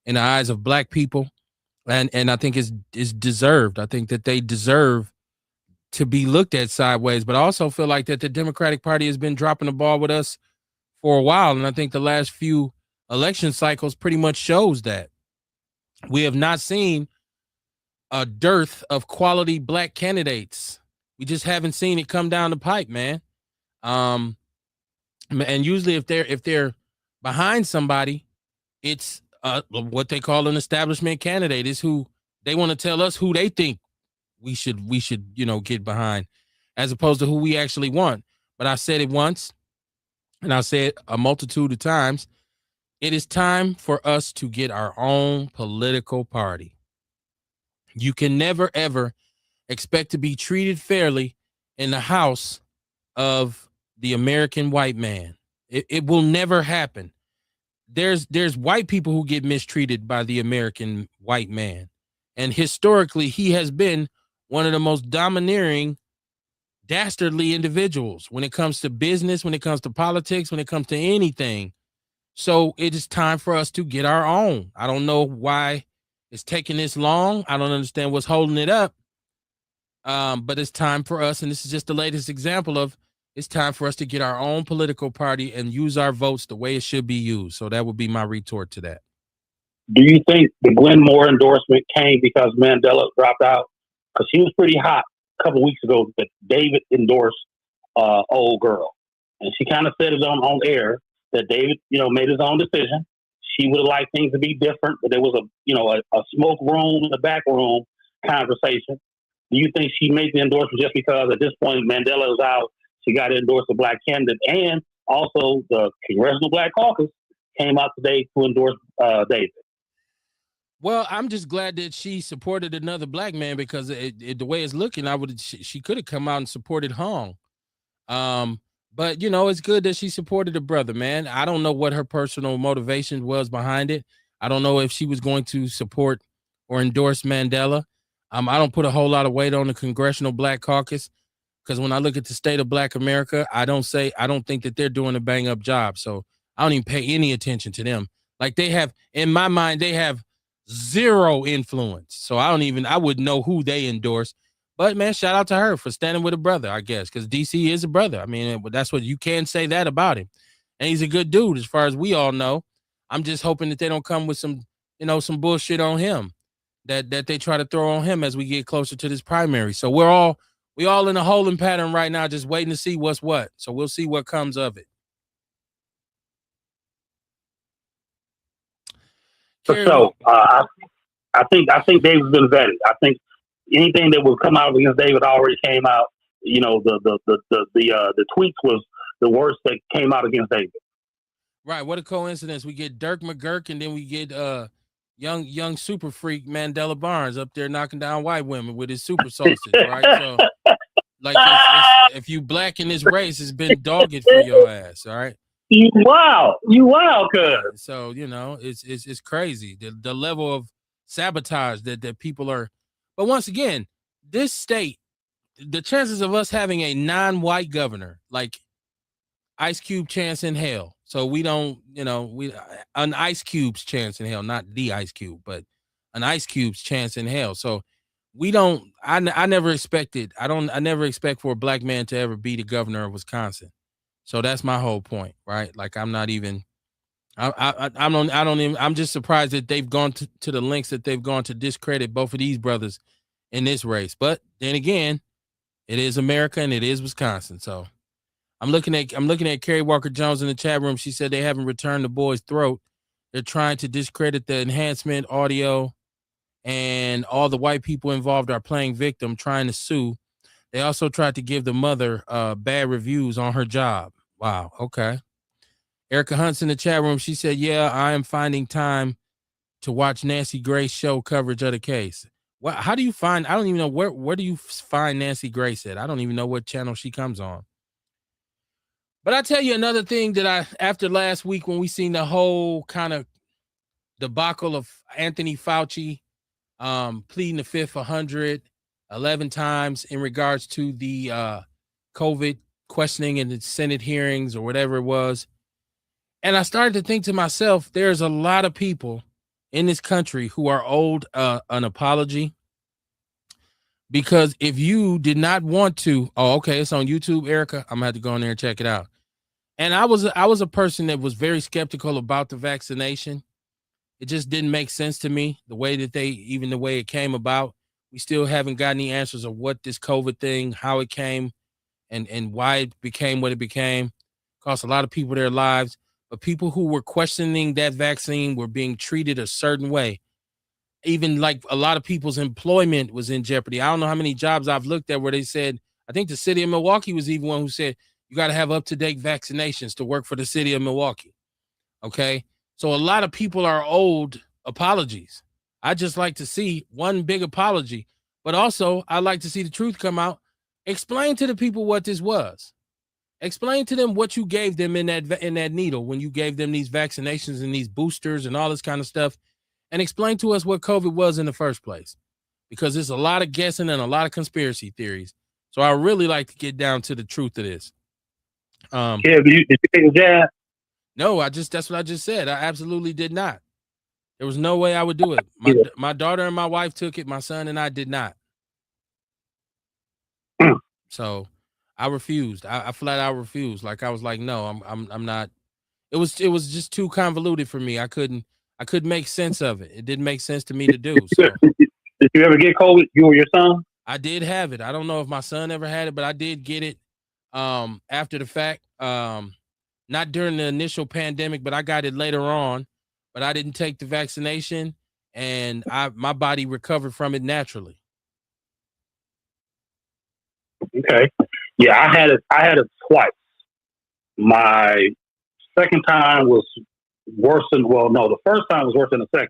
in the eyes of black people. And I think it's deserved. I think that they deserve to be looked at sideways, but I also feel like that the Democratic Party has been dropping the ball with us for a while. And I think the last few election cycles pretty much shows that we have not seen a dearth of quality black candidates. We just haven't seen it come down the pipe, man. And usually if they're behind somebody, it's what they call an establishment candidate. Is who they want to tell us who they think we should get behind, as opposed to who we actually want. But I said it once, and I said it a multitude of times. It is time for us to get our own political party. You can never ever expect to be treated fairly in the house of the American white man. It will never happen. There's white people who get mistreated by the American white man. And historically, he has been one of the most domineering, dastardly individuals when it comes to business, when it comes to politics, when it comes to anything. So it is time for us to get our own. I don't know why it's taking this long. I don't understand what's holding it up. But it's time for us, and this is just the latest example of it's time for us to get our own political party and use our votes the way it should be used. So that would be my retort to that. Do you think the Glenn Moore endorsement came because Mandela dropped out? Because she was pretty hot a couple weeks ago that David endorsed old girl, and she kind of said it on air that David, made his own decision. She would have liked things to be different, but there was a smoke room in the back room conversation. Do you think she made the endorsement just because at this point Mandela is out? She got to endorse a black candidate, and also the Congressional Black Caucus came out today to endorse David. Well, I'm just glad that she supported another black man, because the way it's looking, she could have come out and supported Hong. But it's good that she supported a brother, man. I don't know what her personal motivation was behind it. I don't know if she was going to support or endorse Mandela. I don't put a whole lot of weight on the Congressional Black Caucus, because when I look at the state of Black America, I don't think that they're doing a bang up job. So I don't even pay any attention to them. Like, they have, in my mind, they have zero influence. So I wouldn't know who they endorse. But man, shout out to her for standing with a brother, I guess, because DC is a brother. I mean, that's what you can say that about him. And he's a good dude, as far as we all know. I'm just hoping that they don't come with some bullshit on him that they try to throw on him as we get closer to this primary. So we all in a holding pattern right now, just waiting to see what's what. So we'll see what comes of it. So I think David's been vetted. I think anything that would come out against David already came out. The tweets was the worst that came out against David. Right. What a coincidence. We get Dirk McGurk, and then we get young super freak Mandela Barnes up there knocking down white women with his super sausage, right? So like if you black in this race, it's been dogged for your ass, all right? You wow, cuz. So, it's crazy. The level of sabotage that people are. But once again, this state, the chances of us having a non-white governor, like Ice Cube chance in hell. So we don't, an Ice Cube's chance in hell, not the Ice Cube, but an Ice Cube's chance in hell. So we don't, I never expected, I never expect for a black man to ever be the governor of Wisconsin. So that's my whole point, right? Like, I'm not even, I'm just surprised that they've gone to the lengths that they've gone to discredit both of these brothers in this race. But then again, it is America and it is Wisconsin. So I'm looking at Kerry Walker Jones in the chat room. She said they haven't returned the boy's throat. They're trying to discredit the enhancement audio, and all the white people involved are playing victim, trying to sue. They also tried to give the mother bad reviews on her job. Wow. Okay. Erica Hunt's in the chat room. She said, yeah, I am finding time to watch Nancy Grace show coverage of the case. Well, how do you find, I don't even know where do you find Nancy Grace at? I don't even know what channel she comes on. But I tell you another thing that after last week, when we seen the whole kind of debacle of Anthony Fauci pleading the fifth 111 times in regards to the COVID questioning in the Senate hearings or whatever it was. And I started to think to myself, there's a lot of people in this country who are owed an apology. Because if you did not want to, okay, it's on YouTube, Erica. I'm gonna have to go in there and check it out. And I was a person that was very skeptical about the vaccination. It just didn't make sense to me, the way it came about. We still haven't got any answers of what this COVID thing, how it came, and why it became what it became. cost a lot of people their lives. But people who were questioning that vaccine were being treated a certain way. Even like a lot of people's employment was in jeopardy. I don't know how many jobs I've looked at where they said, I think the city of Milwaukee was even one who said, you got to have up-to-date vaccinations to work for the city of Milwaukee. Okay. So a lot of people are owed apologies. I just like to see one big apology, but also I like to see the truth come out. Explain to the people what this was. Explain to them what you gave them in that needle when you gave them these vaccinations and these boosters and all this kind of stuff. And explain to us what COVID was in the first place, because there's a lot of guessing and a lot of conspiracy theories. So I really like to get down to the truth of this. Did you take a jab? No, that's what I just said. I absolutely did not. There was no way I would do it. My daughter and my wife took it. My son and I did not. So I refused. I flat out refused. Like I was like, no, I'm not. It was just too convoluted for me. I couldn't make sense of it. It didn't make sense to me to do. So did you ever get COVID, you or your son? I did have it. I don't know if my son ever had it, but I did get it after the fact. Not during the initial pandemic, but I got it later on. But I didn't take the vaccination, and my body recovered from it naturally. Okay. Yeah, I had it twice. My second time was worse than, well, no, the first time was worse than the second.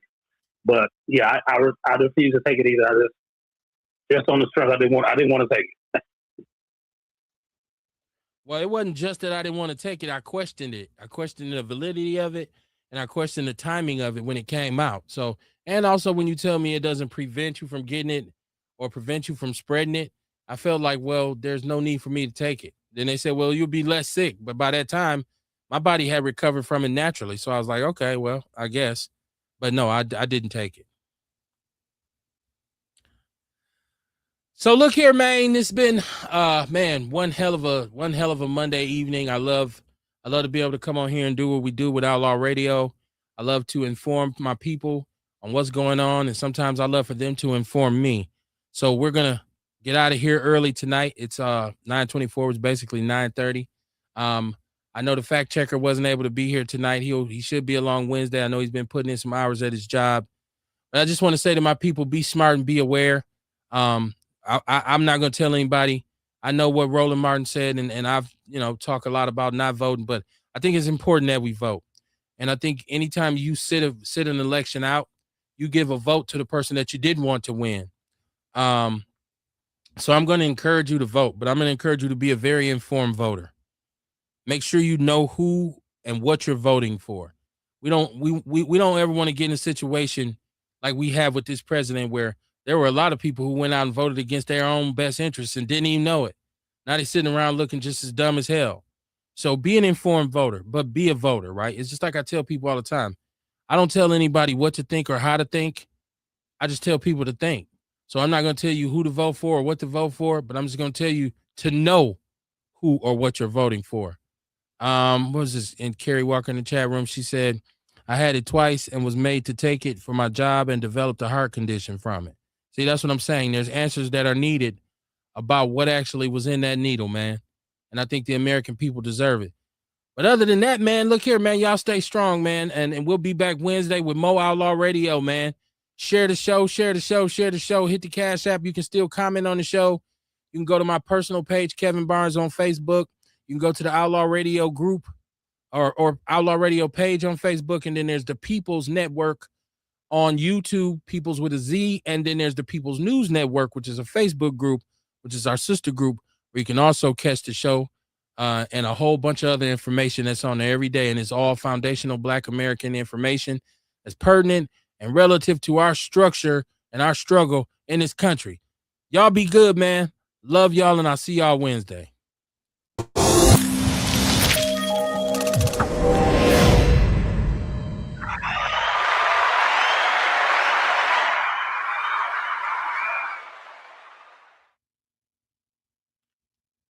But yeah, I refused to take it either. I just on the strength, I didn't want to take it. Well, it wasn't just that I didn't want to take it. I questioned it. I questioned the validity of it, and I questioned the timing of it when it came out. So, and also when you tell me it doesn't prevent you from getting it or prevent you from spreading it, I felt like, well, there's no need for me to take it. Then they said, well, you'll be less sick. But by that time, my body had recovered from it naturally. So I was like, okay, well, I guess. But no, I didn't take it. So look here, man. It's been one hell of a Monday evening. I love to be able to come on here and do what we do with Outlaw Radio. I love to inform my people on what's going on, and sometimes I love for them to inform me. So we're gonna get out of here early tonight. It's 9:24. It's basically 9:30. I know the fact checker wasn't able to be here tonight. He should be along Wednesday. I know he's been putting in some hours at his job. But I just want to say to my people, be smart and be aware. I'm not going to tell anybody. I know what Roland Martin said, and I've talk a lot about not voting, but I think it's important that we vote. And I think anytime you sit an election out, you give a vote to the person that you didn't want to win. So I'm going to encourage you to vote, but I'm going to encourage you to be a very informed voter. Make sure you know who and what you're voting for. We don't ever want to get in a situation like we have with this president where there were a lot of people who went out and voted against their own best interests and didn't even know it. Now they're sitting around looking just as dumb as hell. So be an informed voter, but be a voter, right? It's just like I tell people all the time. I don't tell anybody what to think or how to think. I just tell people to think. So I'm not going to tell you who to vote for or what to vote for, but I'm just going to tell you to know who or what you're voting for. What was this? And Carrie Walker in the chat room, she said, I had it twice and was made to take it for my job and developed a heart condition from it. See, that's what I'm saying. There's answers that are needed about what actually was in that needle, man. And I think the American people deserve it. But other than that, man, look here, man. Y'all stay strong, man. And we'll be back Wednesday with Mo Outlaw Radio, man. Share the show. Hit the Cash App. You can still comment on the show. You can go to my personal page, Kevin Barnes, on Facebook. You can go to the Outlaw Radio group or Outlaw Radio page on Facebook. And then there's the People's Network on YouTube, People's with a Z. And then there's the People's News Network, which is a Facebook group, which is our sister group, where you can also catch the show and a whole bunch of other information that's on there every day. And it's all foundational Black American information that's pertinent and relative to our structure and our struggle in this country. Y'all be good, man. Love y'all, and I'll see y'all Wednesday.